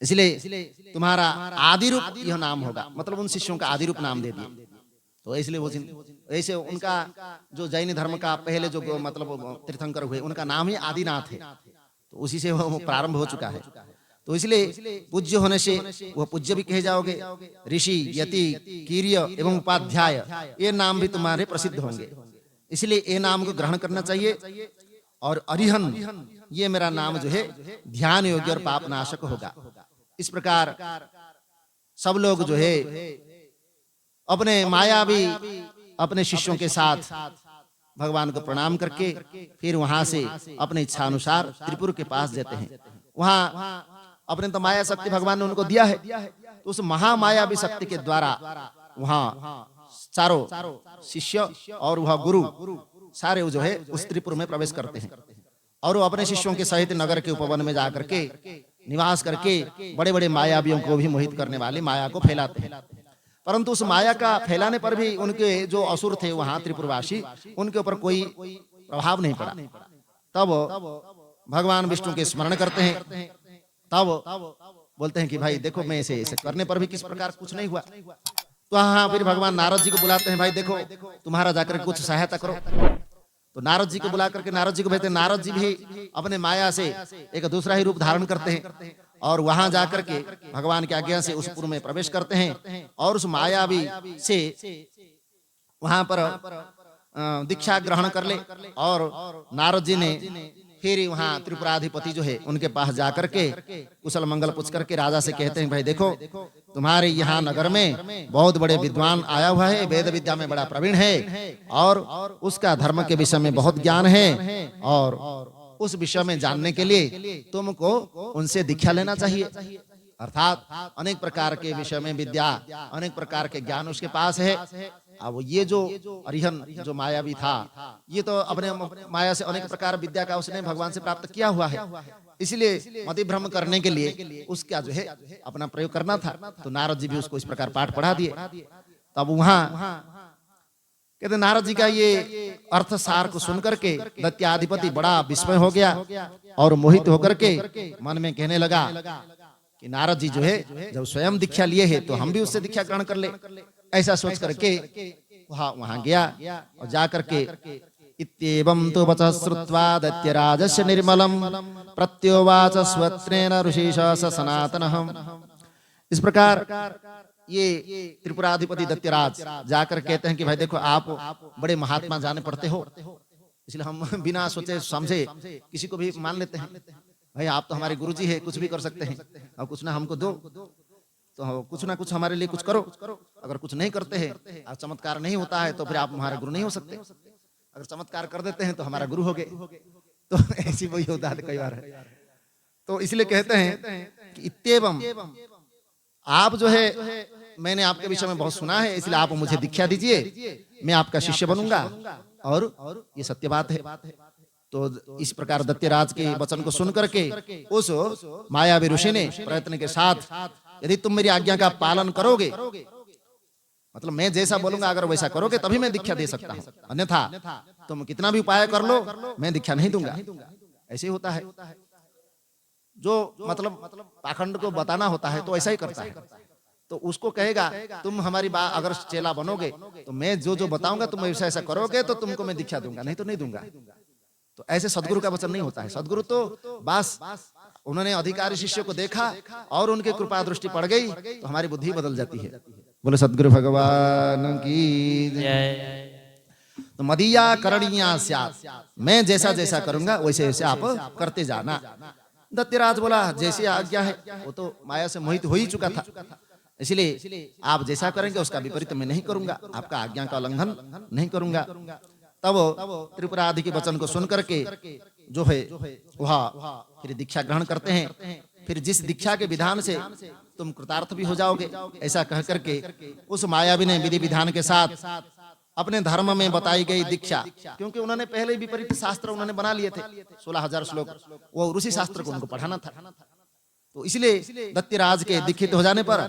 A: इसलिए तुम्हारा आदि रूप यह नाम होगा। मतलब उन शिष्यों का आदि रूप नाम दे दिए। तो इसलिए वो ऐसे उनका जो जैन धर्म का पहले जो मतलब तीर्थंकर हुए उनका नाम ही आदिनाथ है, तो उसी से वो प्रारंभ हो चुका है। तो इसलिए पूज्य होने से वह पूज्य भी कहे जाओगे। ऋषि, यति, कीर्य एवं उपाध्याय ये नाम भी तुम्हारे प्रसिद्ध होंगे, इसलिए ये नाम को ग्रहण करना चाहिए। और अरिहन ये मेरा नाम जो है ध्यान योग्य और पाप नाशक होगा। इस प्रकार सब लोग जो है अपने मायावी अपने शिष्यों के साथ भगवान को प्रणाम करके फिर वहां से अपने इच्छा अनुसार त्रिपुर के पास जाते हैं। वहां अपने तो माया शक्ति भगवान ने उनको दिया है, तो उस महामायावी शक्ति के द्वारा वहां चारों शिष्य और वह गुरु सारे जो है उस त्रिपुर में प्रवेश करते हैं और वो अपने शिष्यों के सहित नगर के उपवन में जाकर के निवास करके बड़े बड़े मायावियों को भी मोहित करने वाली माया को फैलाते हैं। परंतु उस माया का फैलाने पर भी उनके जो असुर थे वहां त्रिपुरवासी, उनके ऊपर कोई प्रभाव नहीं पड़ा। तब भगवान विष्णु के स्मरण करते हैं, तब बोलते हैं कि भाई देखो मैं ऐसे करने पर भी किस प्रकार कुछ नहीं हुआ। तो हाँ फिर भगवान नारद जी को बुलाते हैं, भाई देखो तुम्हारा जाकर कुछ सहायता करो। तो नारद जी को बुला करके नारद जी को भेजते हैं। नारद जी भी अपने माया से एक दूसरा ही रूप धारण करते हैं और वहां जाकर के भगवान की आज्ञा से उस पुर में प्रवेश करते हैं और उस मायावी से वहां पर दीक्षा ग्रहण कर ले। और नारद जी ने फिर वहां त्रिपुराधिपति जो है उनके पास जाकर के कुशल मंगल पूछ करके राजा से कहते हैं, भाई देखो तुम्हारे यहाँ नगर में बहुत बड़े विद्वान आया हुआ है, वेद विद्या में बड़ा प्रवीण है और उसका धर्म के विषय में बहुत ज्ञान है और उस विषय में जानने के लिए तुमको उनसे दीक्षा लेना चाहिए। अर्थात अनेक प्रकार के विषय में विद्या, अनेक प्रकार के ज्ञान उसके पास है। अब ये जो अरिहन जो मायावी था, ये तो अपने माया से अनेक प्रकार विद्या का उसने भगवान से प्राप्त किया हुआ है, इसलिए मतिभ्रम करने के लिए उसका जो है अपना प्रयोग करना था। तो नारद जी भी उसको इस प्रकार पाठ पढ़ा दिए। तब वहां कहते नारद जी का ये अर्थ सार को सुनकर के दैत्याधिपति बड़ा विस्मय हो गया और मोहित होकर के मन में कहने लगा कि नारद जी जो है जब स्वयं दीक्षा लिए है तो हम भी उससे दीक्षा ग्रहण कर ले। ऐसा सोच करके वहां गया और जाकर के इत्येवं तु वचः श्रुत्वा दैत्यराजस्य निर्मलं प्रत्योवाच स्वत्रेण ऋषिशा सनातनः। इस प्रकार ये त्रिपुराधिपति दैत्यराज जाकर कहते हैं कि भाई देखो आप बड़े महात्मा जाने पड़ते हो, इसलिए हम बिना सोचे समझे किसी को भी मान लेते हैं। भाई आप तो हमारे गुरुजी है, कुछ भी कर सकते हैं, और कुछ ना हमको दो, तो कुछ ना कुछ हमारे लिए कुछ करो। अगर कुछ नहीं करते हैं और चमत्कार नहीं होता है तो फिर आप हमारे गुरु नहीं हो सकते। अगर चमत्कार कर देते हैं तो हमारा गुरु हो गए। तो ऐसी वही होता है कई बार है। तो इसलिए कहते हैं कि इत्येवं आप जो है मैंने आपके विषय में बहुत सुना है, इसलिए आप मुझे दीक्षा दीजिए, मैं आपका शिष्य बनूंगा और ये सत्य बात है। तो इस प्रकार दत्त्यराज के वचन को सुन करके उस मायावी ऋषि ने प्रयत्न के साथ, यदि तुम मेरी आज्ञा का पालन करोगे, मतलब मैं जैसा बोलूंगा अगर वैसा करोगे तभी मैं दीक्षा दे सकता हूं, अन्यथा तुम कितना भी उपाय कर लो मैं दीक्षा नहीं दूंगा। ऐसे ही होता है, जो मतलब पाखंड को बताना होता है तो ऐसा ही करता है। तो उसको कहेगा तुम हमारी बात अगर चेला बनोगे तो मैं जो जो बताऊंगा तुम ऐसा ऐसा करोगे तो तुमको मैं दीक्षा दूंगा, नहीं तो नहीं दूंगा। तो ऐसे सदगुरु का वचन नहीं होता है। सदगुरु तो बस उन्होंने अधिकारी शिष्य को देखा और उनकी कृपा दृष्टि पड़ गई तो हमारी बुद्धि बदल जाती है। बोले सदगुरु भगवान की जय। तो मदीया करणीया स्यात्, मैं जैसा जैसा करूंगा वैसे वैसे आप करते जाना। दत्त्यराज बोला जैसी आज्ञा है, वो तो माया से मोहित हो ही चुका था, इसलिए आप जैसा करेंगे उसका विपरीत मैं नहीं करूंगा, आपका आज्ञा का उल्लंघन नहीं करूंगा। तब त्रिपुरादि के वचन को सुन करके जो है वह फिर दीक्षा ग्रहण करते हैं। फिर जिस दीक्षा के विधान से तुम कृतार्थ भी हो जाओगे, ऐसा कह करके उस मायावी ने विधि विधान के साथ अपने धर्म में बताई गई दीक्षा, क्योंकि उन्होंने पहले विपरीत शास्त्र उन्होंने बना लिए थे 16,000 श्लोक, वो उसी शास्त्र को उनको पढ़ाना था। तो इसलिए दत्त्यराज के दीक्षित हो जाने पर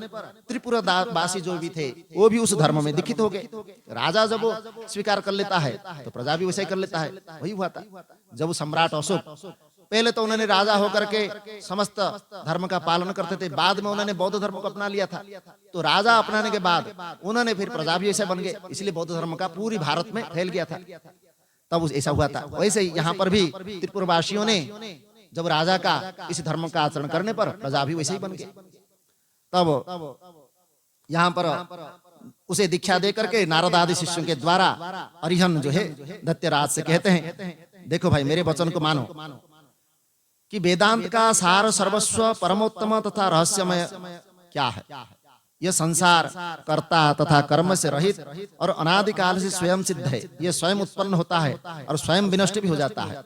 A: त्रिपुरावासी जो भी थे वो भी उस धर्म में दीक्षित हो गए। राजा जब वो स्वीकार कर लेता है तो प्रजा भी वैसे ही कर लेता है। वही हुआ था जब सम्राट अशोक, पहले तो उन्होंने राजा होकर के समस्त धर्म का पालन करते थे, बाद में उन्होंने बौद्ध धर्म को अपना लिया था। तो राजा अपनाने के बाद उन्होंने फिर प्रजा भी ऐसे बन गए, इसलिए बौद्ध धर्म का पूरी भारत में फैल गया था। तब ऐसा हुआ था। वैसे ही यहाँ पर भी त्रिपुरवासियों ने जब राजा का इस धर्म का आचरण करने पर प्रजा भी वैसे ही बन गए। तब यहाँ पर उसे दीक्षा दे करके नारद आदि शिष्यों के द्वारा अरिहन जो है दत्त्यराज से कहते हैं, देखो भाई मेरे वचन को मानो कि वेदांत का सार सर्वस्व परमोत्तम तथा रहस्यमय क्या है। यह संसार कर्ता तथा कर्म से रहित और अनादिकाल से स्वयं सिद्ध है। यह स्वयं उत्पन्न होता है और स्वयं विनष्ट भी हो जाता है।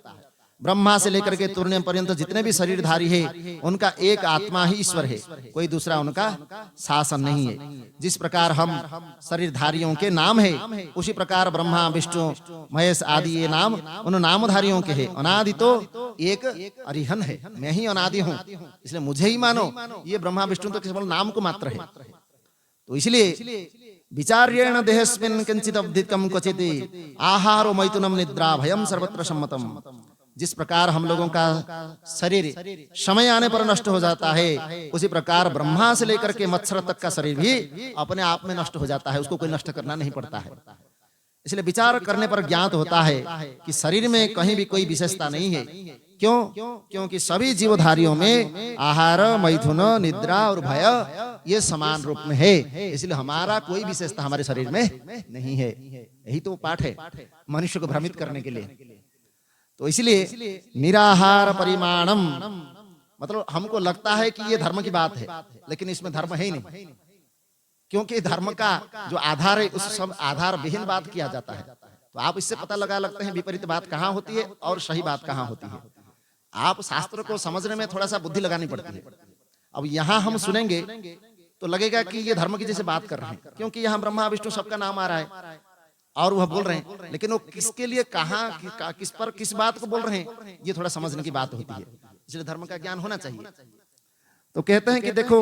A: ब्रह्मा से लेकर के तुरने पर्यंत जितने भी शरीरधारी है उनका एक आत्मा ही ईश्वर है, कोई दूसरा उनका शासन नहीं है। जिस प्रकार हम शरीरधारियों के नाम है, उसी प्रकार ब्रह्मा विष्णु महेश आदि ये नाम उन नामधारियों के है। अनादि तो एक अरिहन है, मैं ही अनादि हूँ, इसलिए मुझे ही मानो। ये ब्रह्मा विष्णु तो केवल नाम को मात्र है। तो इसलिए विचार्येण देहस्मिन् किंचित् अवधिकं क्वचित् आहारो मैथुनम निद्रा भयम सर्वत्र सम्मतम। जिस प्रकार हम लोगों का शरीर समय आने पर नष्ट हो जाता है, उसी प्रकार ब्रह्मा से लेकर के मच्छर तक का शरीर भी अपने आप में नष्ट हो जाता है, उसको कोई नष्ट करना नहीं पड़ता है। इसलिए विचार करने पर ज्ञात होता है कि शरीर में कहीं भी कोई विशेषता नहीं है। क्यों? क्योंकि सभी जीवधारियों में आहार मैथुन निद्रा और भय ये समान रूप में है, इसलिए हमारा कोई विशेषता हमारे शरीर में नहीं है। यही तो पाठ है मनुष्य को भ्रमित करने के लिए। तो इसलिए निराहार परिमाणम, मतलब हमको लगता है कि ये धर्म की बात है, लेकिन इसमें धर्म है ही नहीं, क्योंकि धर्म का जो आधार है उस सब आधार विहीन बात किया जाता है। तो आप इससे पता लगा लगते हैं विपरीत बात कहाँ होती है और सही बात कहाँ होती है। आप शास्त्र को समझने में थोड़ा सा बुद्धि लगानी पड़ती है। अब यहाँ हम सुनेंगे तो लगेगा कि ये धर्म की जैसे बात कर रहे हैं, क्योंकि यहाँ ब्रह्मा विष्णु सबका नाम आ रहा है और वह बोल रहे हैं, लेकिन वो किसके लिए कहाँ किस पर किस बात को बोल रहे हैं ये थोड़ा समझने की बात होती है। इसलिए धर्म का ज्ञान होना चाहिए। तो कहते हैं कि देखो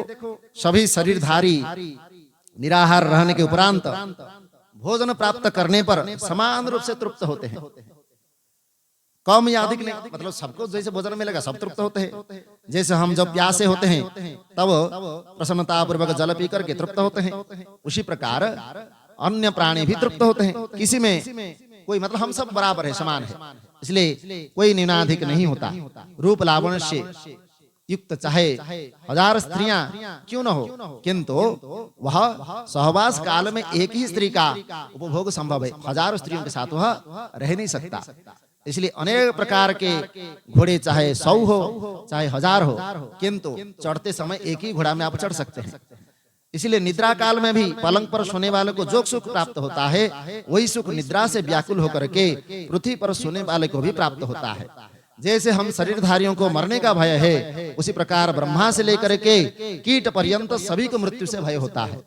A: सभी शरीरधारी निराहार रहने के उपरांत भोजन प्राप्त करने पर समान रूप से तृप्त होते हैं। कम या अधिक नहीं, मतलब सबको जैसे भोजन मिलेगा सब तृप्त होते हैं। जैसे हम जब प्यासे होते हैं तब प्रसन्नता पूर्वक जल पी करके तृप्त होते हैं, उसी प्रकार अन्य प्राणी भी तृप्त होते हैं। किसी में कोई मतलब हम सब बराबर है, समान है, इसलिए कोई न्यूनाधिक नहीं होता। रूप लावण्य से युक्त चाहे 1000 स्त्रियां क्यों न हो, किंतु वह सहवास काल में एक ही स्त्री का उपभोग संभव है। 1000 स्त्रियों के साथ वह रह नहीं सकता। इसलिए अनेक प्रकार के घोड़े चाहे 100 हो चाहे 1000 हो, किंतु चढ़ते समय एक ही घोड़ा में आप चढ़ सकते हैं। इसलिए निद्रा काल में भी पलंग पर सोने वाले को जो सुख प्राप्त होता है वही सुख निद्रा से व्याकुल होकर के पृथ्वी पर सोने वाले को भी प्राप्त होता है। जैसे हम शरीरधारियों को मरने का भय है, उसी प्रकार ब्रह्मा से लेकर के कीट पर्यंत सभी को मृत्यु से भय होता है।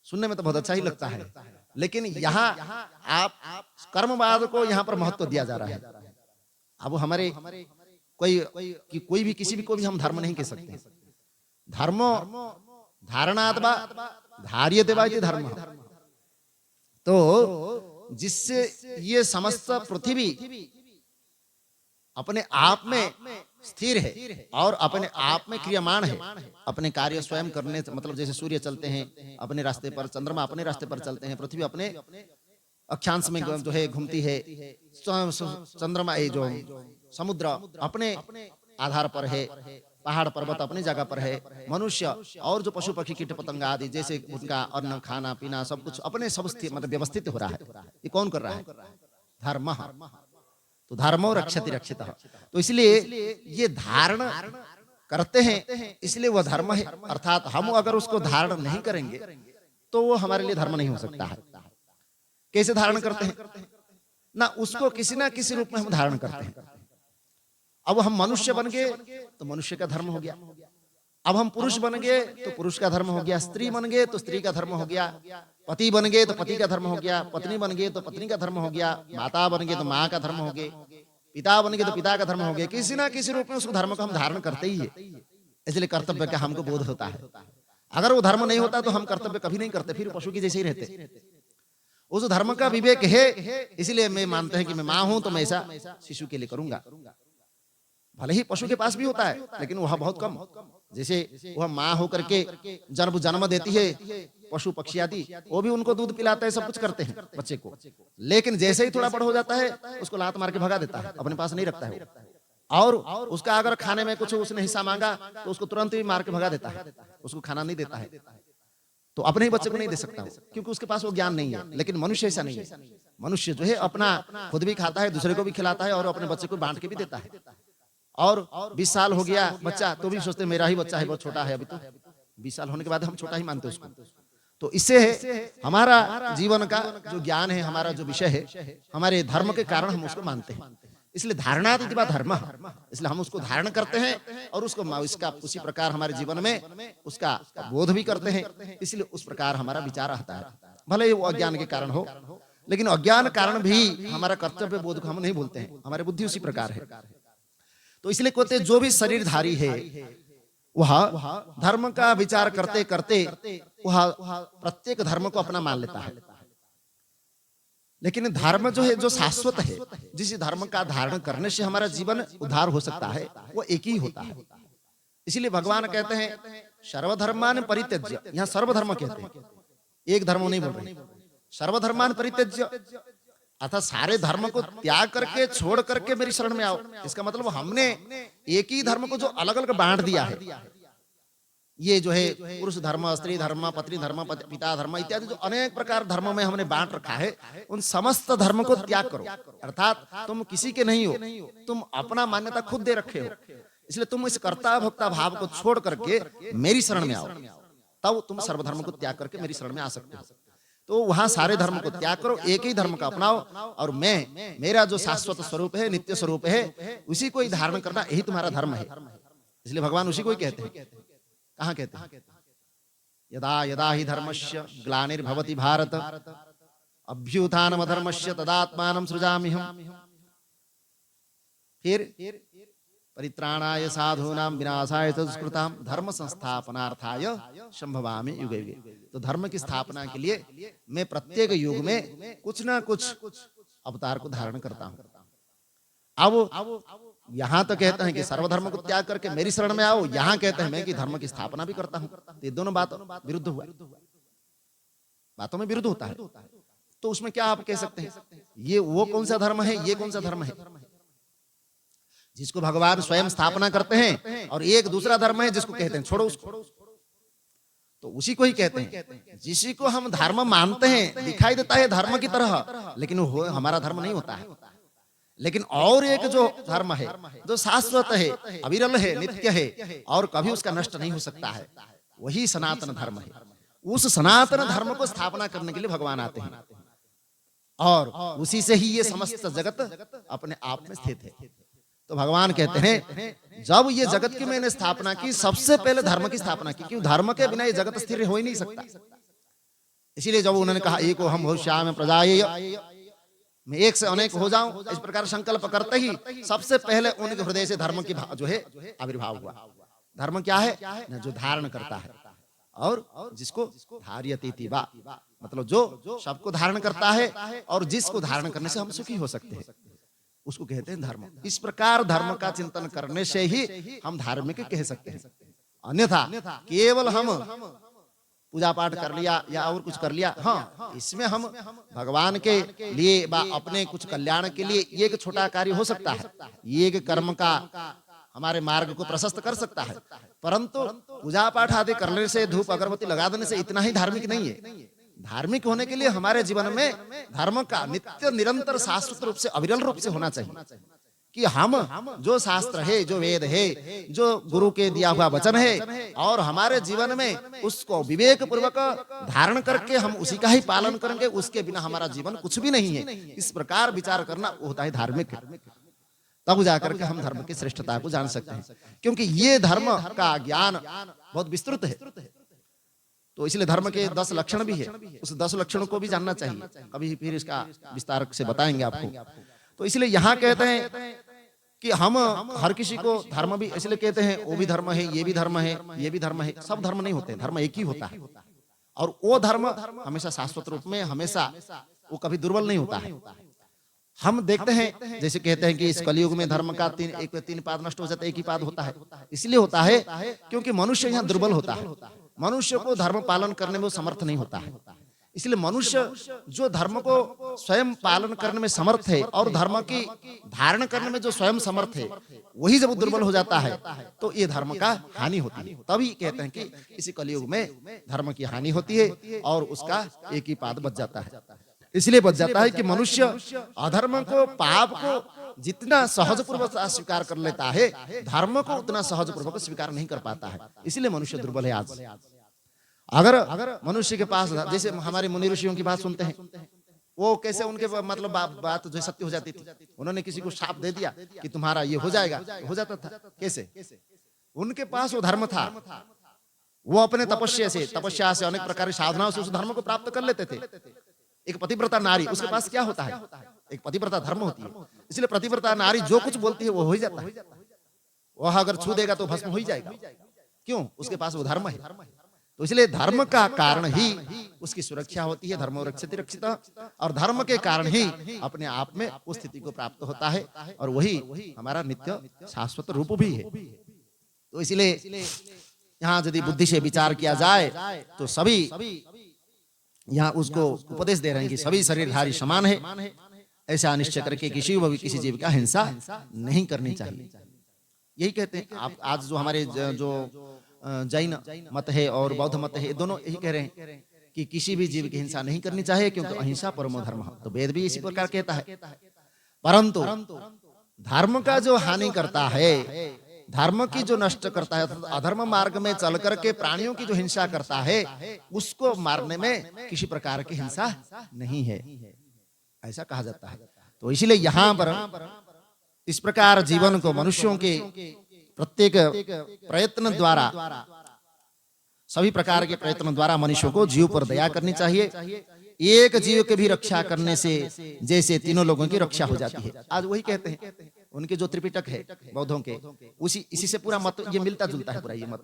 A: सुनने में तो बहुत अच्छा ही लगता है, लेकिन यहाँ आप कर्मवाद को यहाँ पर महत्व दिया जा रहा है। अब हमारे कोई भी किसी भी को भी हम धर्म नहीं कह सकते। धर्मो धारणात्वा धार्यते वा इति धर्म। तो जिससे ये समस्त पृथ्वी अपने आप में स्थिर है और अपने आप में क्रियामान है, अपने कार्य स्वयं करने, मतलब जैसे सूर्य चलते हैं अपने रास्ते पर, चंद्रमा अपने रास्ते पर चलते हैं, पृथ्वी अपने अक्षांश में जो है घूमती है, चंद्रमा ये जो समुद्र अपने आधार पर है, पहाड़ पर्वत अपनी जगह पर है, मनुष्य और जो पशु पक्षी कीट पतंग आदि जैसे उनका अन्न खाना पीना सब कुछ अपने सब मतलब व्यवस्थित हो रहा है। ये कौन कर रहा है? धर्म। तो धर्मो रक्षति रक्षितः। तो इसलिए ये धारण करते हैं, इसलिए वह धर्म है। अर्थात हम अगर उसको धारण नहीं करेंगे तो वो हमारे लिए धर्म नहीं हो सकता है। कैसे धारण करते हैं? ना उसको किसी ना किसी रूप में हम धारण करते हैं। अब हम मनुष्य बन गए तो मनुष्य का धर्म हो गया, अब हम पुरुष बन गए तो पुरुष का धर्म हो गया, स्त्री बन गए तो स्त्री का धर्म हो गया, पति बन गए तो पति का धर्म हो गया, पत्नी बन गए तो पत्नी का धर्म हो गया, माता बन गए तो माँ का धर्म हो गया, पिता बन गए तो पिता का धर्म हो गया। किसी ना किसी रूप में उस धर्म को हम धारण करते ही है। इसलिए कर्तव्य का हमको बोध होता है। अगर वो धर्म नहीं होता तो हम कर्तव्य कभी नहीं करते, फिर पशु की जैसे ही रहते। उस धर्म का विवेक है, इसलिए मैं मानते हैं कि मैं माँ हूं तो मैं ऐसा शिशु के लिए करूंगा। भले ही पशु के पास भी होता है लेकिन वह बहुत कम। जैसे वह माँ होकर के जन्म देती है, पशु पक्षी आदि वो भी उनको दूध पिलाते हैं, सब कुछ करते हैं बच्चे को, लेकिन जैसे ही थोड़ा बड़ा हो जाता है उसको लात मार के भगा देता है, अपने पास नहीं रखता है। और उसका अगर खाने में कुछ उसने हिस्सा मांगा तो उसको तुरंत ही मार के भगा देता है, उसको खाना नहीं देता है। तो अपने ही बच्चे को नहीं दे सकता क्योंकि उसके पास वो ज्ञान नहीं है। लेकिन मनुष्य ऐसा नहीं है। मनुष्य जो है अपना खुद भी खाता है, दूसरे को भी खिलाता है और अपने बच्चे को बांट के भी देता है। और 20 साल हो गया बच्चा तो भी सोचते मेरा ही बच्चा है, बहुत छोटा है अभी, तो 20 साल होने के बाद हम छोटा ही मानते उसको। तो इससे हमारा जीवन का जो ज्ञान है, हमारा जो विषय है, हमारे धर्म के कारण हम उसको मानते हैं। इसलिए धारणात इति वा धर्म, इसलिए हम उसको धारण करते हैं और उसको इसका उसी प्रकार हमारे जीवन में उसका बोध भी करते हैं। इसलिए उस प्रकार हमारा विचार आता है, भले ही वो अज्ञान के कारण हो, लेकिन अज्ञान कारण भी हमारा कर्तव्य बोध को हम नहीं भूलते हैं। हमारे बुद्धि उसी प्रकार है। तो इसलिए कहते जो भी शरीरधारी है वह धर्म का विचार करते करते वह प्रत्येक धर्म को अपना मान लेता है। लेकिन धर्म जो है, जो शाश्वत है, जिस धर्म का धारण करने से हमारा जीवन उद्धार हो सकता है, वो एक ही होता है। इसलिए भगवान कहते हैं सर्वधर्मान परित्यज्य, यहाँ सर्वधर्म कहते हैं, एक धर्म नहीं बोल रहे, सर्वधर्मान परित्यज्य अर्थात सारे धर्म को त्याग करके छोड़ करके मेरी शरण में आओ। इसका मतलब हमने एक ही धर्म को जो अलग अलग बांट दिया है, ये जो है पुरुष धर्म, स्त्री धर्म, पत्नी धर्म, पिता धर्म इत्यादि जो अनेक प्रकार धर्मों में हमने बांट रखा है, उन समस्त धर्म को त्याग करो। अर्थात तुम किसी के नहीं हो, तुम अपना मान्यता खुद दे रखे हो। इसलिए तुम इस कर्ता भोक्ता भाव को छोड़ करके मेरी शरण में आओ, तब तुम सर्वधर्म को त्याग करके मेरी शरण में आ सकते हो। तो वहां सारे धर्म को त्याग करो, एक ही धर्म का अपनाओ, और मेरा जो शाश्वत स्वरूप है, नित्य स्वरूप है, उसी को ही धारण करना, यही तुम्हारा धर्म है। इसलिए भगवान उसी को ही कहते हैं। कहाँ कहते हैं? यदा यदा ही धर्मस्य ग्लानिर्भवति भारत अभ्युत्थानम् अधर्मस्य तदात्मानं सृजाम्यहम्। फिर परित्राणाय साधूनां विनाशाय च दुष्कृतां धर्म संस्थापनार्थाय संभवामि युगे युगे। तो धर्म की स्थापना के लिए मैं प्रत्येक युग में कुछ ना कुछ अवतार को धारण करता हूँ। अब यहाँ तो कहते हैं कि सर्वधर्म को त्याग करके मेरी शरण में आओ, यहाँ कहते हैं मैं कि धर्म की स्थापना भी करता हूँ। ये दोनों बात विरुद्ध हुआ, बातों में विरुद्ध होता है। तो उसमें क्या आप कह सकते हैं? ये वो कौन सा धर्म है, ये कौन सा धर्म है? जिसको भगवान स्वयं स्थापना करते हैं, और एक दूसरा धर्म है जिसको कहते हैं छोड़ो उसको, तो उसी को ही कहते हैं। जिसी को हम धर्म मानते हैं, दिखाई देता है धर्म की तरह, लेकिन वो हमारा धर्म नहीं होता है। लेकिन और एक जो धर्म है, जो शाश्वत है, अविरल है, नित्य है, और कभी उसका नष्ट नहीं हो सकता है, वही सनातन धर्म है। उस सनातन धर्म को स्थापना करने के लिए भगवान आते हैं, और उसी से ही ये समस्त जगत अपने आप में स्थित है। तो भगवान कहते हैं जब ये जगत की मैंने स्थापना की, सबसे पहले धर्म की स्थापना की, क्योंकि धर्म के बिना ये जगत स्थिर हो ही नहीं सकता। इसीलिए जब उन्होंने कहा एको हम भविष्यामि प्रजाय, मैं एक से अनेक हो जाऊं, इस प्रकार संकल्प करते ही सबसे पहले उनके हृदय से धर्म की जो है आविर्भाव हुआ। धर्म क्या है न, जो धारण करता है और जिसको धार्यते वा, मतलब जो सबको धारण करता है और जिसको धारण करने से हम सुखी हो सकते हैं, उसको कहते हैं धर्म। इस प्रकार धर्म का चिंतन करने से ही हम धार्मिक कह सकते हैं। अन्यथा केवल हम पूजा पाठ कर लिया या और कुछ कर लिया, हाँ इसमें हम भगवान के लिए व अपने कुछ कल्याण के लिए ये एक छोटा कार्य हो सकता है, ये एक कर्म का हमारे मार्ग को प्रशस्त कर सकता है, परंतु पूजा पाठ आदि करने से, धूप अगरबत्ती लगा देने से इतना ही धार्मिक नहीं है। धार्मिक होने के लिए हमारे जीवन में धर्म का नित्य निरंतर शाश्वत रूप से, अविरल रूप से होना चाहिए कि हम जो शास्त्र है, जो वेद है, जो गुरु के दिया हुआ वचन है, और हमारे जीवन में उसको विवेक पूर्वक धारण करके हम उसी का ही पालन करेंगे, उसके बिना हमारा जीवन कुछ भी नहीं है। इस प्रकार विचार करना होता है धार्मिक। तब जाकर के हम धर्म की श्रेष्ठता को जान सकते हैं, क्योंकि ये धर्म का ज्ञान बहुत विस्तृत है। तो इसलिए धर्म के 10 लक्षण भी है, उस 10 लक्षणों को भी जानना चाहिए। कभी फिर इसका विस्तार से बताएंगे आपको। तो इसलिए यहाँ कहते हैं कि हम हर किसी को धर्म भी इसलिए कहते हैं, वो भी धर्म है, ये भी धर्म है, ये भी धर्म है। सब धर्म नहीं होते, धर्म एक ही होता है, और वो धर्म हमेशा शाश्वत रूप में, हमेशा वो कभी दुर्बल नहीं होता है। हम देखते हैं जैसे कहते हैं कि इस कलयुग में धर्म का तीन पाद नष्ट हो जाता है, एक ही पाद होता है। इसलिए होता है क्योंकि मनुष्य यहाँ दुर्बल होता है, मनुष्य को धर्म पालन करने में वो समर्थ नहीं होता है। इसलिए मनुष्य जो धर्म को स्वयं पालन करने में समर्थ है और धर्म की धारण करने में जो स्वयं समर्थ है, वही जब दुर्बल हो जाता है तो ये धर्म का हानि होती है। तभी कहते हैं कि इसी कलयुग में धर्म की हानि होती है और उसका एक ही पाद बच जाता है। इसलिए बच जाता है कि मनुष्य अधर्म को, पाप को जितना सहज पूर्वक स्वीकार कर लेता है, धर्म को उतना सहज पूर्वक स्वीकार नहीं कर पाता है। इसलिए मनुष्य दुर्बल है आज। अगर मनुष्य के पास, जैसे हमारे मुनि ऋषियों की बात सुनते हैं, वो कैसे उनके मतलब बात जो सत्य हो जाती थी। उन्होंने किसी को शाप दे दिया कि तुम्हारा ये हो जाएगा, हो जाता था। कैसे? उनके पास वो धर्म था, वो अपने तपस्या से अनेक प्रकार की साधनाओं से उस धर्म को प्राप्त कर लेते थे। एक पतिव्रता नारी, उसके पास क्या होता है? एक पतिव्रता धर्म होती है। इसलिए पतिव्रता नारी जो कुछ बोलती है वो हो ही जाता है। वह अगर छू देगा तो भस्म हो ही जाएगा। क्यों? उसके पास वो धर्म है। तो इसलिए धर्म का कारण ही उसकी सुरक्षा होती है, धर्मो रक्षति रक्षिता, और धर्म के कारण ही अपने आप में उस स्थिति को प्राप्त होता है, और वही हमारा नित्य शाश्वत रूप भी है। तो इसलिए यहाँ यदि बुद्धि से विचार किया जाए तो सभी यहाँ उसको उपदेश दे रहे हैं कि सभी शरीरधारी समान है, ऐसा निश्चय करके किसी जीव का हिंसा नहीं करनी चाहिए। यही कहते हैं। आप आज जो हमारे जो जैन मत है और बौद्ध मत है, दोनों यही कह रहे हैं कि किसी भी जीव की हिंसा नहीं करनी चाहिए, क्योंकि अहिंसा परमो धर्म। तो वेद भी इसी प्रकार कहता है। परंतु धर्म का जो हानि करता है, धर्म की जो नष्ट करता है, अधर्म मार्ग में चल करके प्राणियों की जो हिंसा करता है, उसको मारने में किसी प्रकार की हिंसा नहीं है, ऐसा कहा जाता है। तो इसलिए यहाँ पर इस प्रकार जीवन को मनुष्यों के प्रत्येक प्रयत्न द्वारा, सभी प्रकार के प्रयत्न द्वारा मनुष्यों को जीव पर दया करनी चाहिए। एक जीव के भी रक्षा करने से जैसे तीनों लोगों की रक्षा हो जाती है। आज वही कहते हैं, उनके जो त्रिपिटक है बौद्धों के, इसी से पूरा मत ये मिलता जुलता है। पूरा ये मत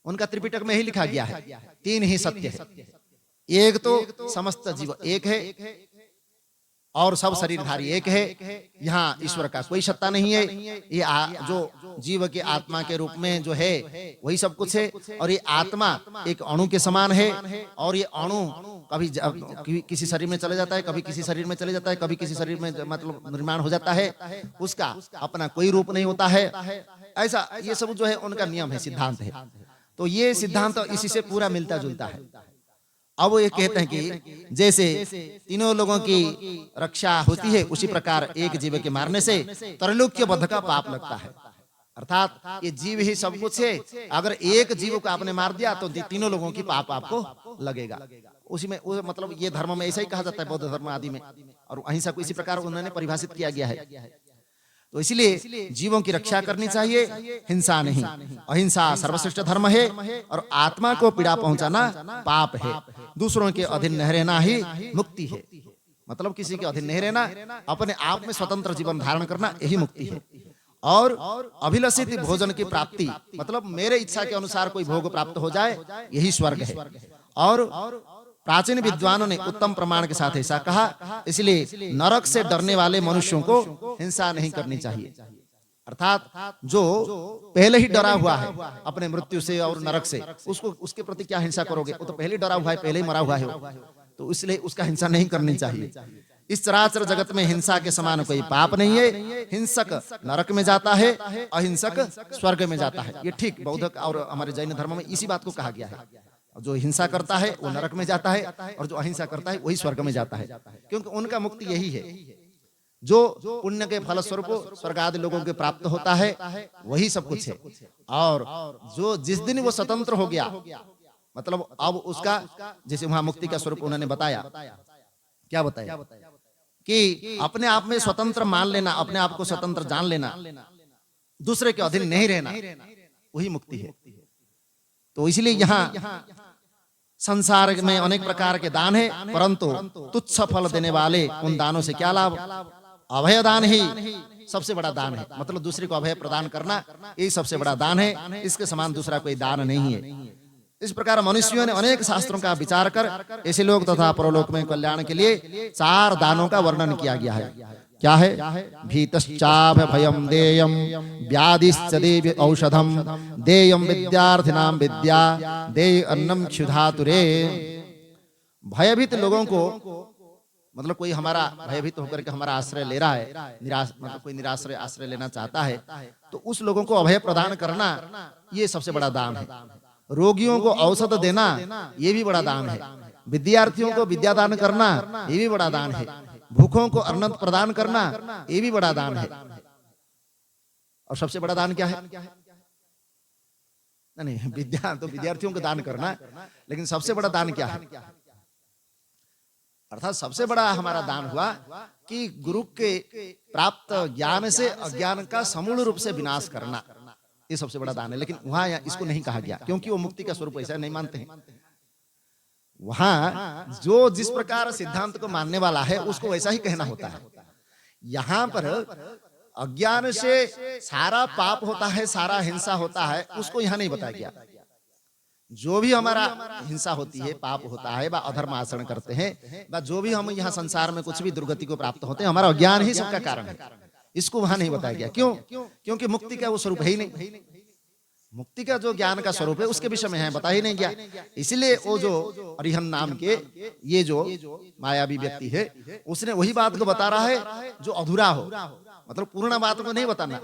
A: उनका त्रिपिटक में ही लिखा गया है, 3 ही सत्य है। एक तो समस्त जीव एक है और सब शरीरधारी एक है। यहाँ ईश्वर का कोई सत्ता नहीं है। ये जो जीव के आत्मा के रूप में जो है वही सब कुछ है, और ये आत्मा एक अणु के समान है, और ये अणु कभी किसी शरीर में चले जाता है, कभी किसी शरीर में चले जाता है, कभी किसी शरीर में मतलब निर्माण हो जाता है। उसका अपना कोई रूप नहीं होता है। ऐसा ये सब जो है उनका नियम है, सिद्धांत है। तो ये सिद्धांत इसी से पूरा मिलता जुलता है। अब ये कहते हैं कि जैसे तीनों लोगों की रक्षा होती है, उसी प्रकार एक जीव के मारने से त्रैलोक्य बद्ध का पाप लगता है। अर्थात ये जीव ही सब कुछ है। अगर एक जीव को आपने मार दिया तो तीनों लोगों की पाप आपको लगेगा। उसी में मतलब ये धर्म में ऐसा ही कहा जाता है, बौद्ध धर्म आदि में, और अहिंसा को इसी प्रकार उन्होंने परिभाषित किया गया है। तो इसलिए जीवों की रक्षा करनी चाहिए, हिंसा नहीं। अहिंसा सर्वश्रेष्ठ धर्म है, और आत्मा को पीड़ा पहुंचाना पाप है। दूसरों के अधीन न रहना ही मुक्ति है। मतलब किसी के अधीन नहीं रहना, अपने आप में स्वतंत्र जीवन धारण करना, यही मुक्ति है। और अभिलषित भोजन की प्राप्ति, मतलब मेरे इच्छा के अनुसार कोई भोग प्राप्त हो जाए, यही स्वर्ग है। और प्राचीन विद्वानों ने उत्तम प्रमाण के साथ ऐसा कहा, इसलिए नरक से डरने वाले मनुष्यों को हिंसा नहीं करनी चाहिए। अर्थात जो पहले ही डरा हुआ है अपने मृत्यु से और नरक से, उसको उसके प्रति क्या हिंसा करोगे? वो तो पहले ही डरा हुआ है, पहले ही मरा हुआ है, तो इसलिए उसका हिंसा नहीं करनी चाहिए। इस चराचर जगत में हिंसा के समान कोई पाप नहीं है। हिंसक नरक में जाता है, अहिंसक स्वर्ग में जाता है। ये ठीक बौद्ध और हमारे जैन धर्म में इसी बात को कहा गया है। जो हिंसा करता है वो नरक में जाता है, और जो अहिंसा करता है वही स्वर्ग में जाता है, क्योंकि उनका मुक्ति यही है। जो पुण्य के फल स्वरूप स्वर्ग आदि लोगों के प्राप्त होता है, वही सब कुछ है। और जो जिस दिन वो स्वतंत्र हो गया, मतलब अब उसका, जैसे वहां मुक्ति का स्वरूप उन्होंने बताया, क्या बताया कि अपने आप में स्वतंत्र मान लेना, अपने आप को स्वतंत्र जान लेना, दूसरे के अधीन नहीं रहना, वही मुक्ति है। तो इसलिए यहाँ संसार में अनेक प्रकार के दान है, परंतु तुच्छ फल देने वाले उन दानों से क्या लाभ? अभय दान ही सबसे बड़ा दान है। मतलब दूसरे को अभय प्रदान करना, यही सबसे बड़ा दान है। इसके समान दूसरा कोई दान नहीं है। इस प्रकार मनुष्यों ने अनेक शास्त्रों का विचार कर ऐसे लोग तथा परलोक में कल्याण के लिए 4 दानों का वर्णन किया गया है। क्या है? भीतश्चाभ भयम देयम, व्याधिश्च देव औषधम, देयम विद्यार्थिनाम विद्या, देय अन्नम क्षुधातुरे। भयभीत लोगों को, मतलब कोई हमारा भयभीत होकर के हमारा आश्रय ले रहा है, मतलब कोई निराश्रय आश्रय लेना चाहता है, तो उस लोगों को अभय प्रदान करना, ये सबसे बड़ा दान है। रोगियों को औषध देना, ये भी बड़ा दान है। विद्यार्थियों को विद्या दान करना, ये भी बड़ा दान है। भूखों को अन्न प्रदान करना, ये भी बड़ा दान है। और सबसे बड़ा दान क्या है? नहीं, विद्या तो विद्यार्थियों को दान करना, लेकिन सबसे बड़ा दान क्या है? अर्थात सबसे बड़ा हमारा दान हुआ कि गुरु के प्राप्त ज्ञान से अज्ञान का समूल रूप से विनाश करना, ये सबसे बड़ा दान है। लेकिन वहां इसको नहीं कहा गया, क्योंकि वो मुक्ति का स्वरूप ऐसा नहीं मानते हैं। वहां जो जिस प्रकार सिद्धांत को मानने वाला है उसको वैसा ही कहना होता है। यहाँ पर अज्ञान से सारा पाप होता है, सारा हिंसा होता है, उसको यहाँ नहीं बताया गया। जो भी हमारा हिंसा होती है, पाप होता है, व अधर्म आचरण करते हैं, व जो भी हम यहाँ संसार में कुछ भी दुर्गति को प्राप्त होते हैं, हमारा अज्ञान ही सबका कारण है। इसको वहां नहीं बताया गया। क्यों? क्योंकि मुक्ति का वो स्वरूप है ही नहीं। मुक्ति का जो ज्ञान का स्वरूप है उसके विषय में है बता ही नहीं गया। इसलिए वो जो अरिहन नाम के ये जो मायावी व्यक्ति है, उसने वही बात को बता रहा है जो अधूरा हो, मतलब पूर्ण बात को नहीं बताना,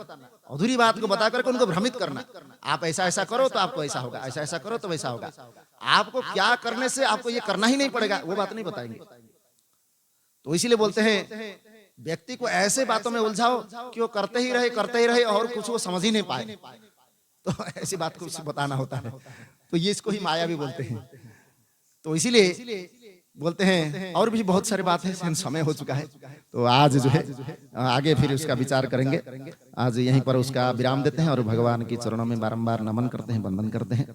A: अधूरी बात को बता करके उनको भ्रमित करना। आप ऐसा ऐसा करो तो आपको ऐसा होगा, ऐसा ऐसा करो तो वैसा होगा। आपको क्या करने से आपको ये करना ही नहीं पड़ेगा, वो बात नहीं बताएंगे। तो इसीलिए बोलते हैं व्यक्ति को ऐसे बातों में उलझाओ कि वो करते ही रहे और कुछ वो समझ ही नहीं पाए, तो ऐसी बात को उससे बताना होता है। तो ये इसको ही माया भी बोलते हैं। तो इसीलिए बोलते हैं, और भी बहुत सारी बात है, समय हो चुका है, तो आज जो है आगे फिर उसका विचार करेंगे। आज यहीं पर उसका विराम देते हैं और भगवान के चरणों में बारंबार नमन करते हैं, वंदन करते हैं।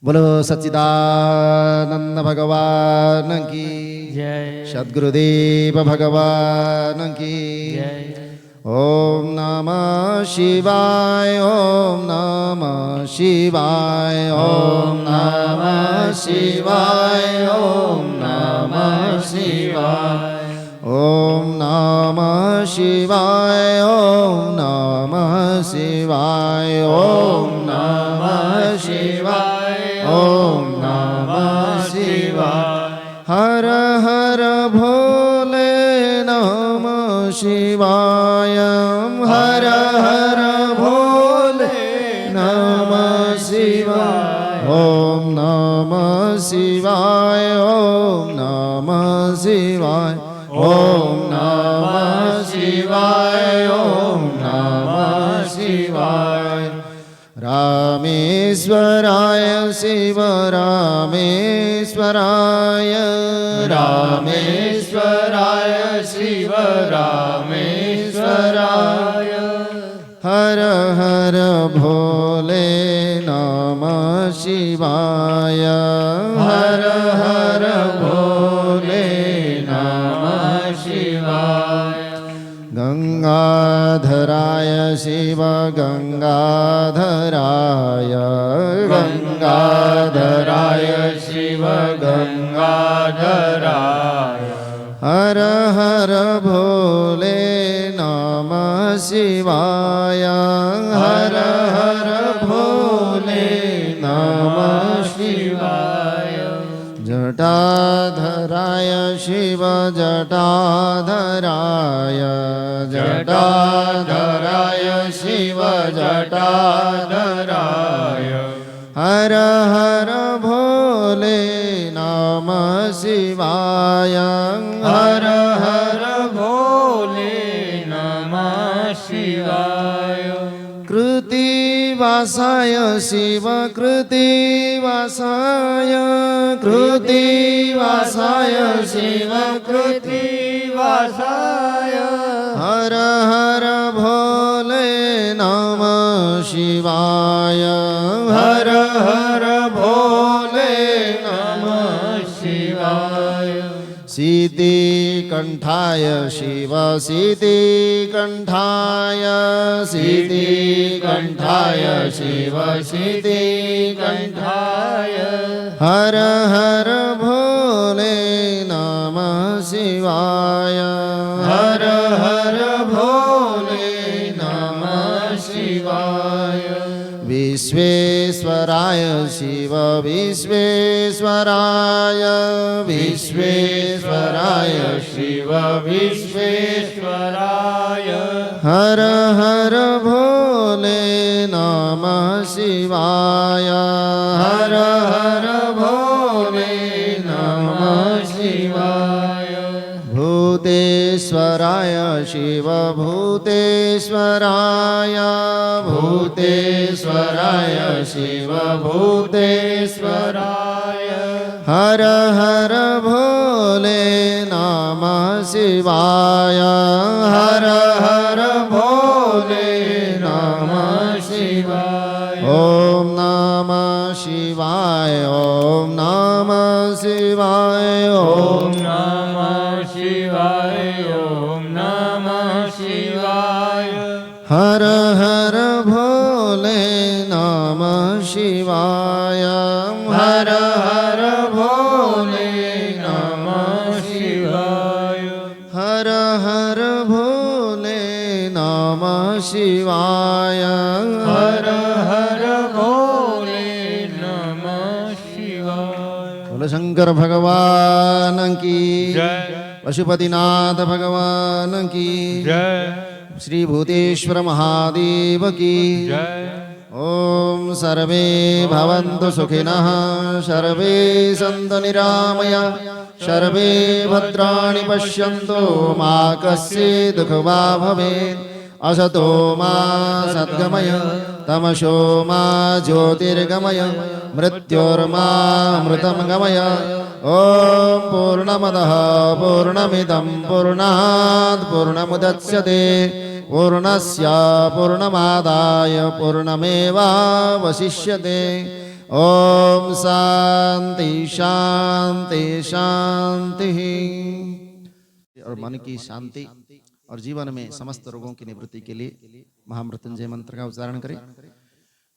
A: बोलो सच्चिदानंद भगवान की
B: जय,
A: सद्गुरुदेव भगवान की
B: जय।
A: ओम नमः शिवाय, ओम नमः शिवाय, ओम नमः शिवाय, ओम नमः शिवाय, ओम नमः शिवाय, ओम नमः शिवाय, ओम नमः शिवाय, ओम नमः शिवाय। हर हर भोले नमः शिवाय, हर हर भोले नमः शिवाय, ओम नमः शिवाय, ओम नमः शिवाय, ओम नमः शिवाय, ओम नमः शिवाय। रामेश्वराय शिव रामेश्वराय, रामेश्वराय शिव रामेश्वराय। हर हर भोले नमः शिवाय, हर हर भोले नमः शिव गंगाधराय गंगाधराय शिव गंगाधराय हर हर भोले नमः शिवाय हर हर भोले नमः शिवाय जटाधराय शिव जटाधराय जटाधराय शिव जटाधराय हर हर भोले नमः शिवाय हर हर भोले नमः शिवाय कृतिवासाय शिव कृतिवासाय कृतिवासाय शिव कृतिवासाय हर हर भोले नमः शिवाय हर हर भोले नमः शिवाय सीतिकंठाय शिव सीतिकंठाय सीतिकंठाय शिव सीतिकंठाय हर हर भोले नमः शिवाय हर हर भोले नमः शिवाय विश्वेश्वराय शिव विश्वेश्वराय विश्वेश्वराय शिव विश्वेश्वराय हर हर भोले नमः शिवाय हर हर भोले नमः शिवाय भूतेश्वराय शिव भूतेश्वराय भूतेश्वराय शिव भूतेश्वराय हर हर भोले नमः शिवाय हर हर भोले नमः शिवाय ओम नमः शिवाय ओम नमः शिवाय ओम नमः शिवाय ओम नमः शिवाय हर हर भोले नमः शिवाय हर हर भोले नमः शिवाय हर हर भोले नमः शिवाय हर हर भोले नमः शिवाय बोलो शंकर भगवान की
C: जय
A: पशुपतिनाथ भगवान की
C: जय
A: श्री भूतेश्वर महादेव की
C: जय
A: ओम सर्वे भवन्तु सुखिनः सर्वे सन्तु निरामया सर्वे भद्राणि पश्यन्तु मा कश्चित् दुःखवा भवेत् असतो मा सद्गमय तमसो मा ज्योतिर्गमय मृत्योर्मा मृतं गमय ओम पूर्णमदः पूर्णमिदं पूर्णात् पूर्णमुदच्यते पूर्णस्य पूर्णमादाय पूर्णमेवावशिष्यते ओम शांति शांति शांति और मन की शांति और जीवन में समस्त रोगों की निवृत्ति के लिए महामृत्युंजय मंत्र का उच्चारण करें।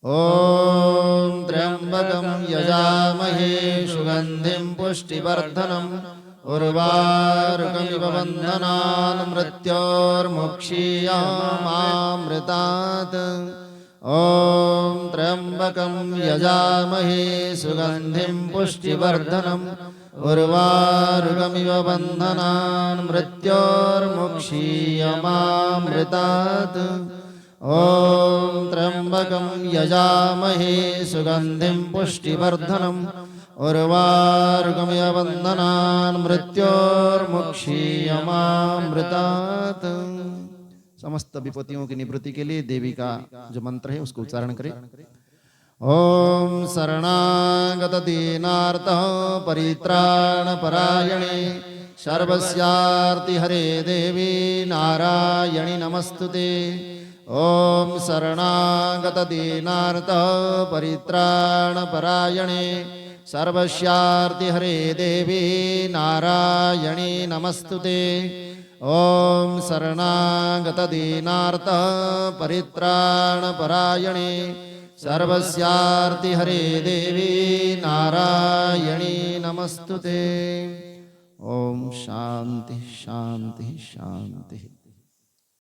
A: ओम त्र्यंबकं यजामहे सुगंधिं पुष्टिवर्धनम् उर्वारुकमिव बन्धनान् मृत्योर्मुक्षीयमामृतात् ओम त्र्यंबकं यजामहे सुगंधिं पुष्टिवर्धनम् उर्वारुकमिव बन्धनान् मृत्योर्मुक्षीयमामृतात् ओम त्र्यंबकं यजामहे सुगंधिं पुष्टिवर्धनम् उर्वारुकमिव बन्धनान् मृत्योर्मुक्षीयमामृतात्। समस्त विपत्तियों की निवृत्ति के लिए देवी का जो मंत्र है उसको उच्चारण करें। ओम शरणागत दीनार्त परित्राण परायणे सर्वस्यार्ति हरे देवी नारायणि नमस्तुते। ओम शरणागत दीनार्त परित्राण परायणे सर्वस्यार्ति हरे देवी नारायणी नमस्तुते। ओम शरणागत दीनार्थ परित्राण परायणे सर्वस्यार्ति हरे देवी नारायणी नमस्तुते। ओम शांति शांति शांति।